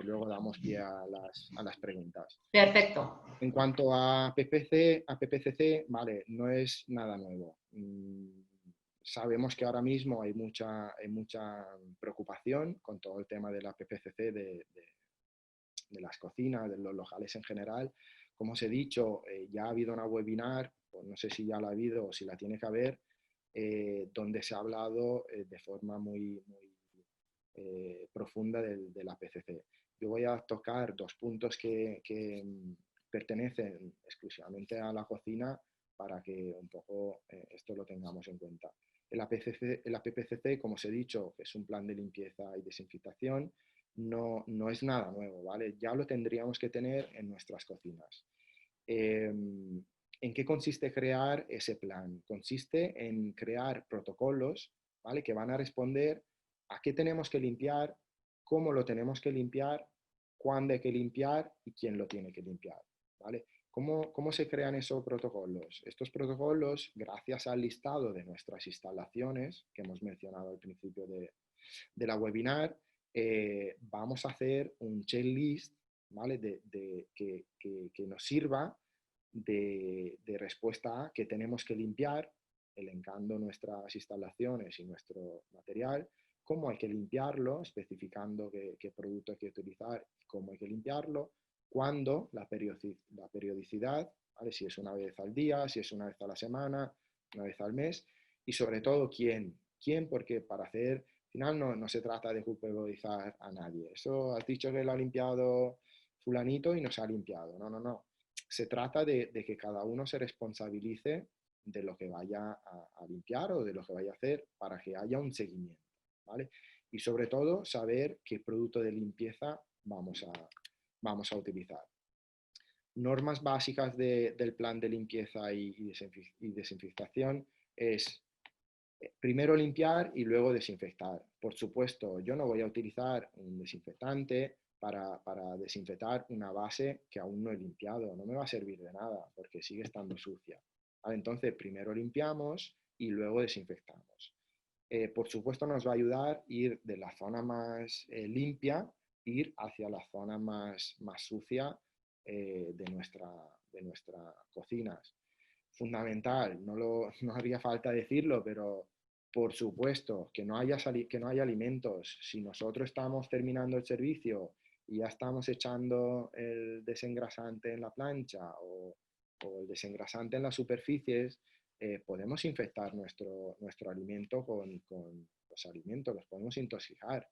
luego damos pie a las preguntas. Perfecto. En cuanto a PPCC, vale, no es nada nuevo. Sabemos que ahora mismo hay mucha preocupación con todo el tema de la PPCC de las cocinas, de los locales en general. Como os he dicho, ya ha habido una webinar, pues no sé si ya la ha habido o si la tiene que haber, donde se ha hablado de forma muy profunda de la PCC. Yo voy a tocar dos puntos que pertenecen exclusivamente a la cocina para que un poco esto lo tengamos en cuenta. El APPCC, como os he dicho, que es un plan de limpieza y desinfectación, no es nada nuevo, ¿vale? Ya lo tendríamos que tener en nuestras cocinas. ¿En qué consiste crear ese plan? Consiste en crear protocolos, ¿vale? Que van a responder a qué tenemos que limpiar, cómo lo tenemos que limpiar, cuándo hay que limpiar y quién lo tiene que limpiar, ¿vale? ¿Cómo se crean esos protocolos? Estos protocolos, gracias al listado de nuestras instalaciones que hemos mencionado al principio de la webinar, vamos a hacer un checklist, ¿vale? Que nos sirva de respuesta a que tenemos que limpiar, elencando nuestras instalaciones y nuestro material, cómo hay que limpiarlo, especificando qué producto hay que utilizar y cómo hay que limpiarlo, cuándo, la periodicidad, ¿vale? Si es una vez al día, si es una vez a la semana, una vez al mes, y sobre todo quién, porque para hacer, al final no se trata de culpabilizar a nadie. Eso has dicho que lo ha limpiado fulanito y no se ha limpiado. No. Se trata de que cada uno se responsabilice de lo que vaya a limpiar o de lo que vaya a hacer para que haya un seguimiento, ¿vale? Y sobre todo saber qué producto de limpieza vamos a utilizar. Normas básicas del plan de limpieza y desinfectación es primero limpiar y luego desinfectar. Por supuesto, yo no voy a utilizar un desinfectante para desinfectar una base que aún no he limpiado. No me va a servir de nada porque sigue estando sucia. ¿Vale? Entonces, primero limpiamos y luego desinfectamos. Por supuesto, nos va a ayudar ir de la zona más limpia, ir hacia la zona más sucia de nuestras cocinas. Fundamental, no haría falta decirlo, pero por supuesto que no haya alimentos. Si nosotros estamos terminando el servicio y ya estamos echando el desengrasante en la plancha o el desengrasante en las superficies, podemos infectar nuestro alimento con los alimentos, los podemos intoxicar.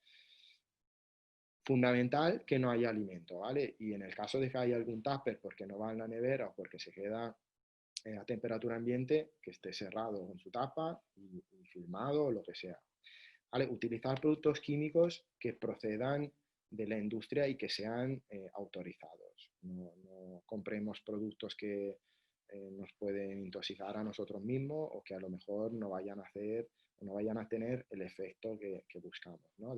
Fundamental que no haya alimento, ¿vale? Y en el caso de que haya algún tupper porque no va en la nevera o porque se queda a temperatura ambiente, que esté cerrado con su tapa y filmado o lo que sea. ¿Vale? Utilizar productos químicos que procedan de la industria y que sean autorizados. No compremos productos que nos pueden intoxicar a nosotros mismos o que a lo mejor no vayan a hacer o no vayan a tener el efecto que buscamos, ¿no?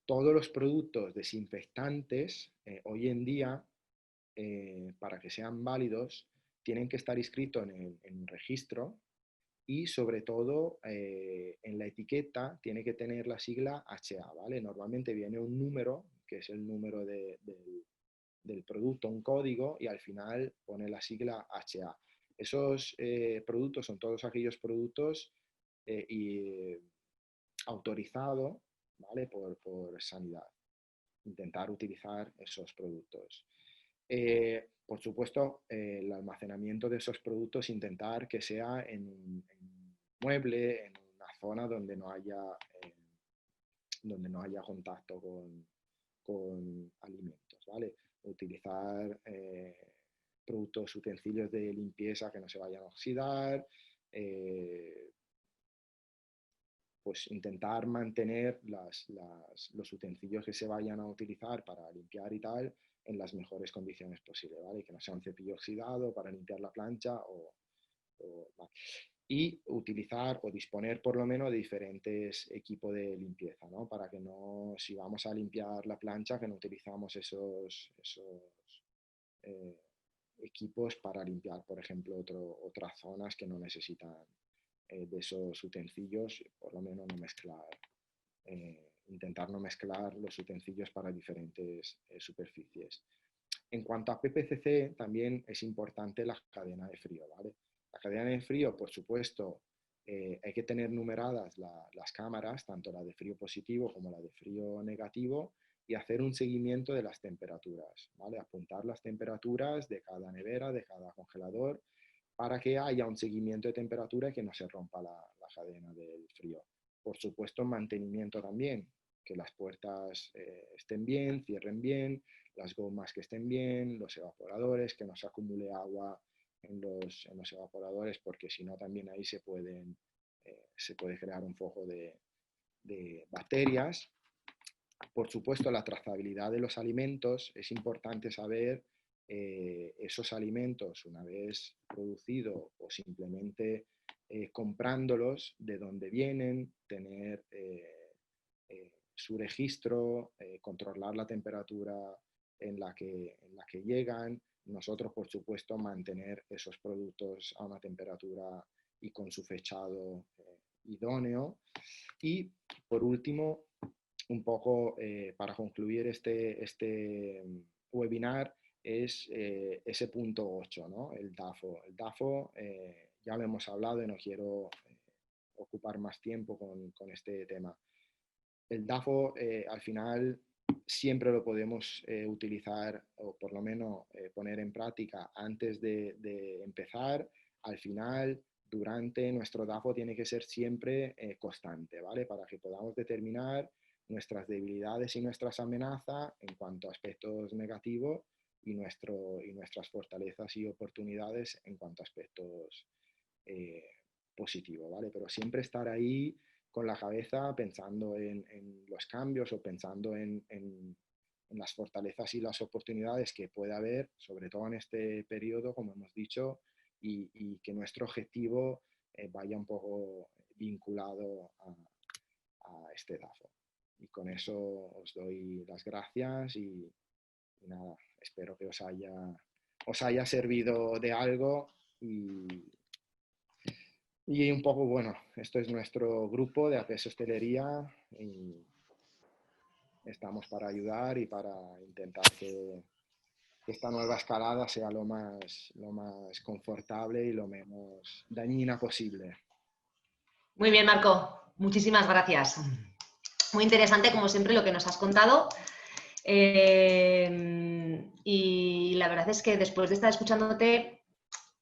Todos los productos desinfectantes hoy en día, para que sean válidos, tienen que estar inscritos en un registro y sobre todo en la etiqueta tiene que tener la sigla HA, ¿vale? Normalmente viene un número, que es el número del producto, un código, y al final pone la sigla HA. Esos productos son todos aquellos productos autorizados, ¿vale? por sanidad. Intentar utilizar esos productos. Por supuesto, el almacenamiento de esos productos, intentar que sea en un mueble, en una zona donde no haya contacto con alimentos, ¿vale? Utilizar productos, utensilios de limpieza que no se vayan a oxidar, pues intentar mantener los utensilios que se vayan a utilizar para limpiar y tal en las mejores condiciones posibles, ¿vale? Que no sea un cepillo oxidado para limpiar la plancha y utilizar o disponer por lo menos de diferentes equipos de limpieza, ¿no? Para que no, si vamos a limpiar la plancha, que no utilizamos esos equipos para limpiar, por ejemplo, otras zonas que no necesitan de esos utensilios, por lo menos no mezclar intentar no mezclar los utensilios para diferentes superficies. En cuanto a PPCC, también es importante la cadena de frío, ¿vale? La cadena de frío, por supuesto, hay que tener numeradas las cámaras, tanto la de frío positivo como la de frío negativo, y hacer un seguimiento de las temperaturas, ¿vale? Apuntar las temperaturas de cada nevera, de cada congelador, para que haya un seguimiento de temperatura y que no se rompa la cadena del frío. Por supuesto, mantenimiento también, que las puertas estén bien, cierren bien, las gomas que estén bien, los evaporadores, que no se acumule agua en los evaporadores, porque si no también ahí se puede crear un foco de bacterias. Por supuesto, la trazabilidad de los alimentos, es importante saber esos alimentos una vez producido o simplemente comprándolos, de dónde vienen, tener su registro, controlar la temperatura en la que llegan. Nosotros, por supuesto, mantener esos productos a una temperatura y con su fechado idóneo. Y, por último, un poco para concluir este webinar, es ese punto 8, ¿no? El DAFO. El DAFO ya lo hemos hablado y no quiero ocupar más tiempo con este tema. El DAFO al final siempre lo podemos utilizar, o por lo menos poner en práctica antes de empezar, al final, durante. Nuestro DAFO tiene que ser siempre constante, ¿vale? Para que podamos determinar nuestras debilidades y nuestras amenazas en cuanto a aspectos negativos y nuestras fortalezas y oportunidades en cuanto a aspectos positivos, ¿vale? Pero siempre estar ahí con la cabeza pensando en los cambios o pensando en las fortalezas y las oportunidades que puede haber, sobre todo en este periodo, como hemos dicho, y que nuestro objetivo vaya un poco vinculado a este DAFO. Y con eso os doy las gracias y nada, espero que os haya servido de algo y un poco, bueno, esto es nuestro grupo de APS Hostelería y estamos para ayudar y para intentar que esta nueva escalada sea lo más confortable y lo menos dañina posible. Muy bien, Marco. Muchísimas gracias. Muy interesante, como siempre, lo que nos has contado. Y la verdad es que después de estar escuchándote,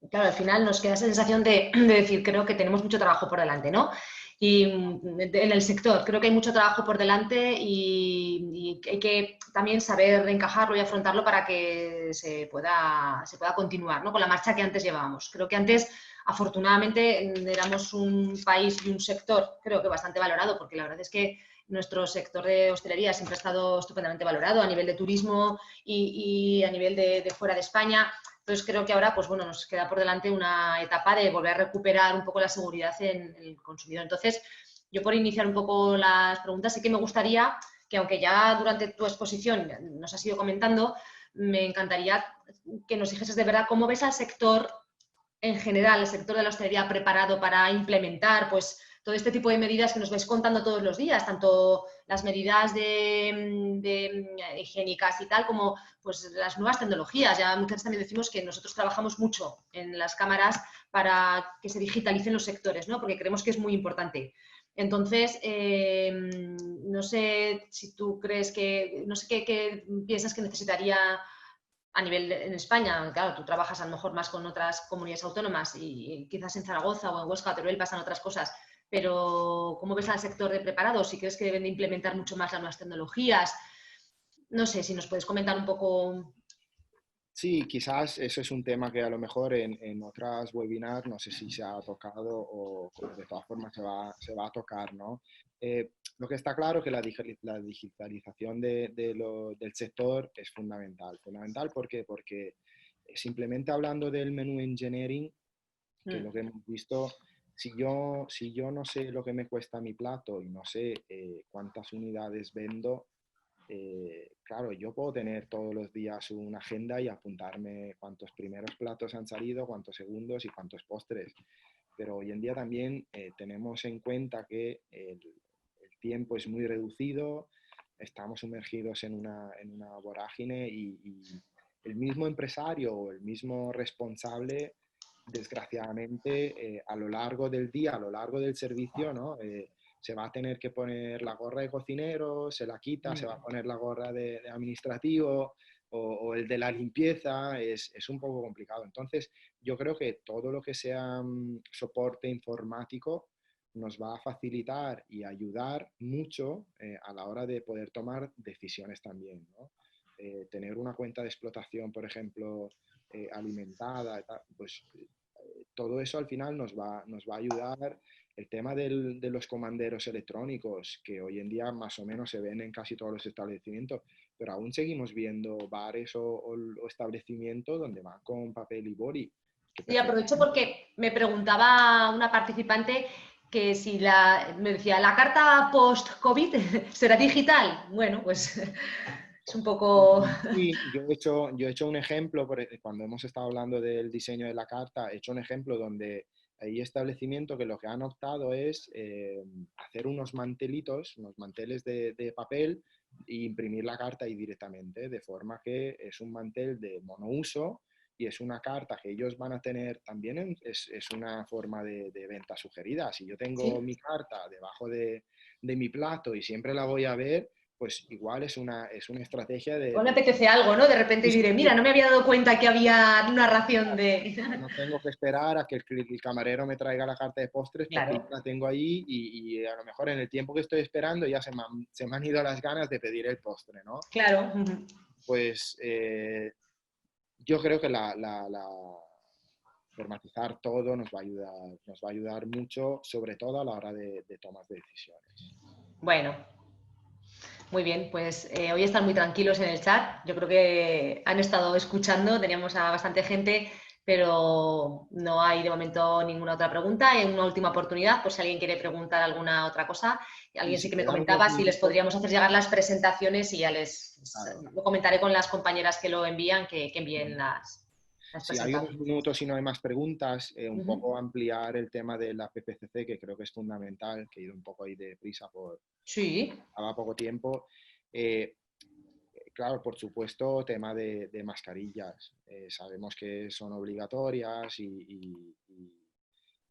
claro, al final nos queda esa sensación de decir, creo que tenemos mucho trabajo por delante, ¿no? Y en el sector, creo que hay mucho trabajo por delante y hay que también saber encajarlo y afrontarlo para que se pueda continuar, ¿no? Con la marcha que antes llevábamos. Creo que antes, afortunadamente, éramos un país y un sector, creo que bastante valorado, porque la verdad es que nuestro sector de hostelería siempre ha estado estupendamente valorado a nivel de turismo y a nivel de fuera de España. Entonces creo que ahora, pues bueno, nos queda por delante una etapa de volver a recuperar un poco la seguridad en el consumidor. Entonces, yo por iniciar un poco las preguntas, sí que me gustaría que, aunque ya durante tu exposición nos has ido comentando, me encantaría que nos dijeses de verdad cómo ves al sector en general, el sector de la hostelería, preparado para implementar pues todo este tipo de medidas que nos vais contando todos los días, tanto las medidas de higiénicas y tal, como pues las nuevas tecnologías. Ya muchas veces también decimos que nosotros trabajamos mucho en las cámaras para que se digitalicen los sectores, ¿no? Porque creemos que es muy importante. Entonces, no sé si tú crees que, no sé qué piensas que necesitaría a nivel en España. Claro, tú trabajas a lo mejor más con otras comunidades autónomas y quizás en Zaragoza o en Huesca o Teruel pasan otras cosas, pero ¿cómo ves al sector de preparados? ¿Si crees que deben de implementar mucho más las nuevas tecnologías? No sé, si nos puedes comentar un poco. Sí, quizás eso es un tema que a lo mejor en otras webinars no sé si se ha tocado o de todas formas se va a tocar, ¿no? Lo que está claro es que la digitalización del sector es fundamental. Fundamental porque simplemente hablando del menú engineering, que es lo que hemos visto, si yo no sé lo que me cuesta mi plato y no sé cuántas unidades vendo, claro, yo puedo tener todos los días una agenda y apuntarme cuántos primeros platos han salido, cuántos segundos y cuántos postres. Pero hoy en día también tenemos en cuenta que el tiempo es muy reducido, estamos sumergidos en una vorágine y el mismo empresario o el mismo responsable, desgraciadamente, a lo largo del día, a lo largo del servicio, ¿no? Se va a tener que poner la gorra de cocinero, se la quita, se va a poner la gorra de administrativo o el de la limpieza, es un poco complicado. Entonces, yo creo que todo lo que sea soporte informático nos va a facilitar y ayudar mucho a la hora de poder tomar decisiones también, ¿no? Tener una cuenta de explotación, por ejemplo, alimentada, pues todo eso al final nos va a ayudar. El tema de los comanderos electrónicos, que hoy en día más o menos se ven en casi todos los establecimientos, pero aún seguimos viendo bares o establecimientos donde van con papel y boli. Y aprovecho porque me preguntaba una participante que si me decía, ¿la carta post-COVID será digital? Bueno, pues es un poco... Sí, yo he hecho un ejemplo, cuando hemos estado hablando del diseño de la carta, he hecho un ejemplo donde hay establecimientos que lo que han optado es hacer unos mantelitos, unos manteles de papel e imprimir la carta ahí directamente, de forma que es un mantel de monouso y es una carta que ellos van a tener también, es una forma de venta sugerida. Si yo tengo ¿Sí? mi carta debajo de mi plato y siempre la voy a ver, pues igual es una estrategia Igual me apetece algo, ¿no? De repente diré, mira, no me había dado cuenta que había una ración de... no tengo que esperar a que el camarero me traiga la carta de postres porque ya Claro. la tengo ahí y a lo mejor en el tiempo que estoy esperando ya se me han ido las ganas de pedir el postre, ¿no? Claro. Pues yo creo que formatizar todo nos va a ayudar mucho, sobre todo a la hora de tomas de decisiones. Bueno, muy bien, pues hoy están muy tranquilos en el chat. Yo creo que han estado escuchando, teníamos a bastante gente, pero no hay de momento ninguna otra pregunta. Hay una última oportunidad, por si alguien quiere preguntar alguna otra cosa. Y Alguien sí si que me quedan unos comentaba si les minutos, podríamos hacer llegar las presentaciones y ya claro, lo comentaré con las compañeras que lo envían, que envíen las si hay unos presentaciones. minutos y no hay más preguntas, un Ujú. poco ampliar el tema de la PPCC, que creo que es fundamental, que he ido un poco ahí de prisa Sí. a poco tiempo. Eh, claro, por supuesto, tema de mascarillas. Sabemos que son obligatorias y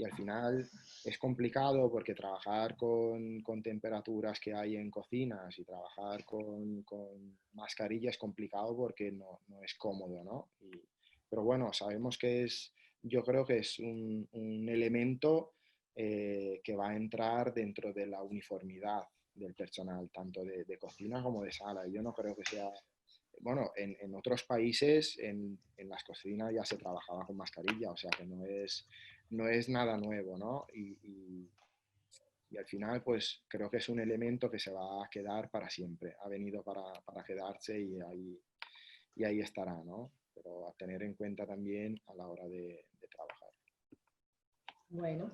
al final es complicado porque trabajar con temperaturas que hay en cocinas y trabajar con mascarilla es complicado porque no es cómodo, ¿no? Pero bueno, sabemos que yo creo que es un elemento que va a entrar dentro de la uniformidad del personal, tanto de cocina como de sala. Yo no creo que sea, bueno, en otros países en las cocinas ya se trabajaba con mascarilla, o sea que no es nada nuevo, ¿no? Y al final, pues creo que es un elemento que se va a quedar para siempre, ha venido para quedarse y ahí estará, ¿no? Pero a tener en cuenta también a la hora de trabajar. Bueno.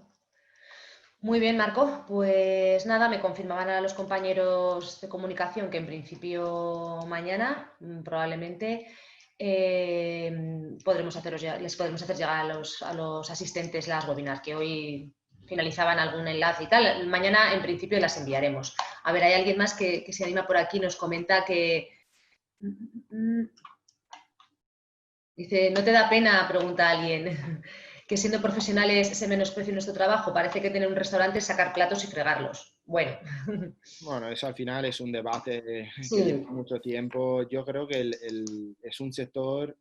Muy bien, Marco. Pues nada, me confirmaban a los compañeros de comunicación que en principio mañana probablemente les podremos hacer llegar a los asistentes las webinars que hoy finalizaban algún enlace y tal. Mañana en principio las enviaremos. A ver, hay alguien más que se anima por aquí, nos comenta que... Dice, ¿no te da pena? Pregunta alguien. Que siendo profesionales se menosprecia nuestro trabajo. Parece que tener un restaurante es sacar platos y fregarlos. Bueno. Bueno, eso al final es un debate que lleva Sí. mucho tiempo. Yo creo que es un sector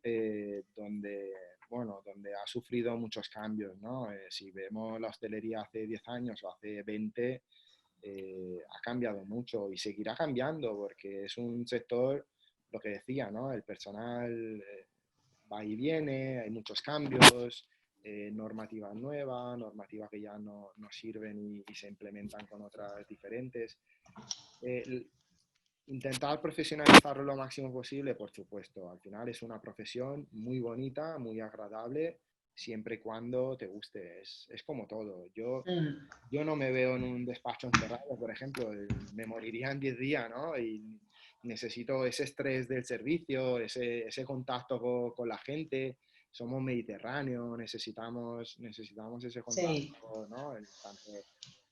donde, bueno, donde ha sufrido muchos cambios, ¿no? Si vemos la hostelería hace 10 años o hace 20, ha cambiado mucho y seguirá cambiando porque es un sector, lo que decía, ¿no? El personal va y viene, hay muchos cambios, normativas nuevas, normativas que ya no sirven y se implementan con otras diferentes. Eh, Intentar profesionalizarlo lo máximo posible, por supuesto. Al final es una profesión muy bonita, muy agradable, siempre y cuando te guste. Es como todo. Mm. Yo no me veo en un despacho encerrado, por ejemplo. Me moriría en 10 días, ¿no? Y necesito ese estrés del servicio, ese contacto con la gente. Somos mediterráneos, necesitamos ese Sí. contacto, ¿no? Tanto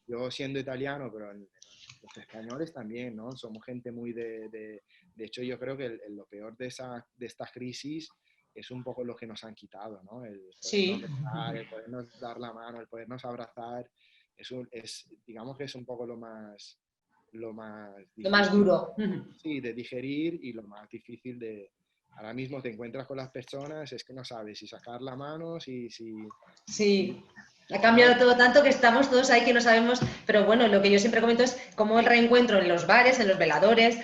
yo siendo italiano, pero los españoles también, ¿no? Somos gente muy de hecho, yo creo que lo peor de esta crisis es un poco lo que nos han quitado, ¿no? El podernos Sí, besar, el podernos dar la mano, el podernos abrazar, digamos que es un poco lo más lo más difícil, duro. sí, de digerir y lo más difícil de... Ahora mismo te encuentras con las personas, es que no sabes si sacar la mano, si Sí, ha no, cambiado todo tanto que estamos todos ahí que no sabemos, pero bueno, lo que yo siempre comento es cómo el reencuentro en los bares, en los veladores,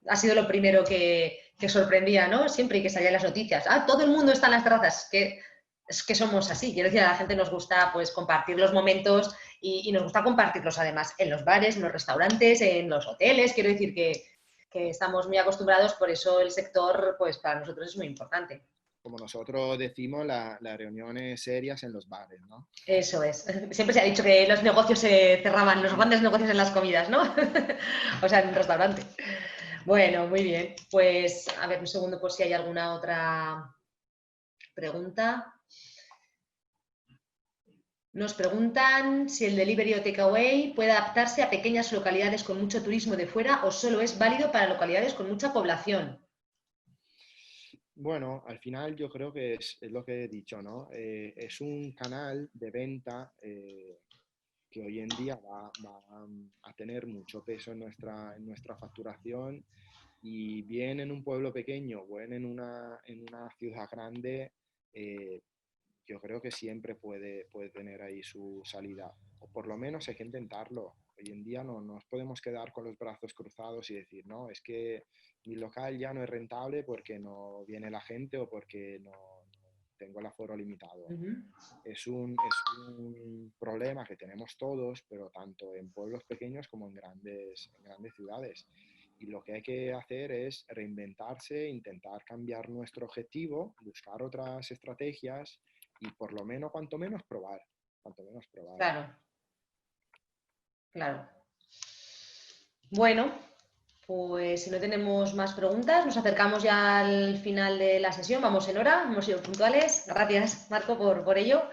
ha sido lo primero que sorprendía, ¿no? Siempre y que salían las noticias. Ah, todo el mundo está en las terrazas, que es que somos así. Quiero decir, a la gente nos gusta pues compartir los momentos y nos gusta compartirlos además en los bares, en los restaurantes, en los hoteles. Quiero decir que estamos muy acostumbrados, por eso el sector pues para nosotros es muy importante. como nosotros decimos, las reuniones serias en los bares, ¿no? Eso es. Siempre se ha dicho que los negocios se cerraban, los grandes negocios en las comidas, ¿no? O sea, en un restaurante. Bueno, muy bien. Pues a ver un segundo por si hay alguna otra pregunta. Nos preguntan si el delivery o takeaway puede adaptarse a pequeñas localidades con mucho turismo de fuera o solo es válido para localidades con mucha población. Bueno, al final yo creo que es lo que he dicho, ¿no? Es un canal de venta que hoy en día va a tener mucho peso en nuestra facturación y bien en un pueblo pequeño o en una ciudad grande, eh, yo creo que siempre puede tener ahí su salida. O por lo menos hay que intentarlo. Hoy en día no nos podemos quedar con los brazos cruzados y decir, no, es que mi local ya no es rentable porque no viene la gente o porque no tengo el aforo limitado. Es un problema que tenemos todos, pero tanto en pueblos pequeños como en grandes ciudades. Y lo que hay que hacer es reinventarse, intentar cambiar nuestro objetivo, buscar otras estrategias y por lo menos, cuanto menos probar, cuanto menos probar. Claro, claro. Bueno, pues si no tenemos más preguntas, nos acercamos ya al final de la sesión, vamos en hora, hemos sido puntuales. Gracias, Marco, por ello.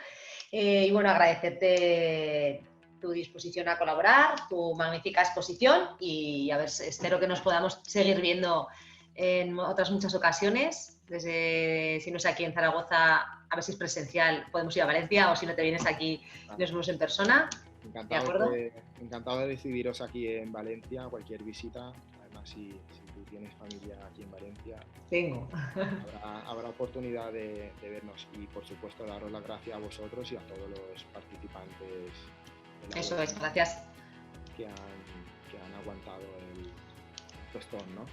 Y bueno, agradecerte tu disposición a colaborar, tu magnífica exposición y a ver, espero que nos podamos seguir viendo en otras muchas ocasiones. Desde, si no es aquí en Zaragoza, a ver si es presencial, podemos ir a Valencia o si no te vienes aquí, nos vemos en persona. ¿De acuerdo? Encantado de recibiros aquí en Valencia, cualquier visita. Además, si tú tienes familia aquí en Valencia, Tengo. habrá oportunidad de vernos y, por supuesto, daros las gracias a vosotros y a todos los participantes. Eso es, gracias. Que han aguantado el tostón, ¿no?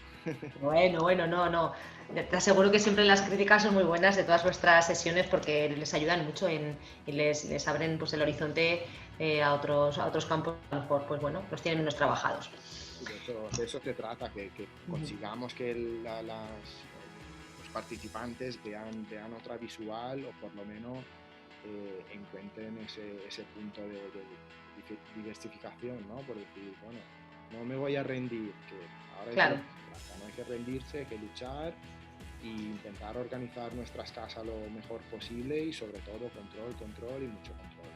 Bueno, no. Te aseguro que siempre las críticas son muy buenas de todas vuestras sesiones porque les ayudan mucho y les abren pues, el horizonte a otros campos, a lo mejor, pues bueno, los tienen menos trabajados. De eso se trata, que consigamos que los participantes vean otra visual o por lo menos encuentren ese punto de diversificación, ¿no? Por decir, bueno, no me voy a rendir, que ahora claro. es lo que se trata, no hay que rendirse, hay que luchar e intentar organizar nuestras casas lo mejor posible y sobre todo control y mucho control.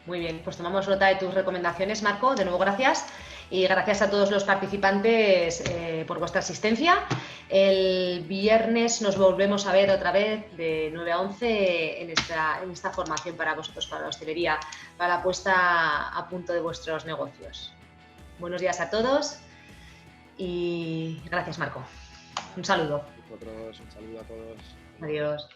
Muy bien, pues tomamos nota de tus recomendaciones, Marco. De nuevo, gracias. Y gracias a todos los participantes por vuestra asistencia. El viernes nos volvemos a ver otra vez de 9 a 11 en esta formación para vosotros, para la hostelería, para la puesta a punto de vuestros negocios. Buenos días a todos y gracias, Marco. Un saludo. Un saludo a todos. Adiós.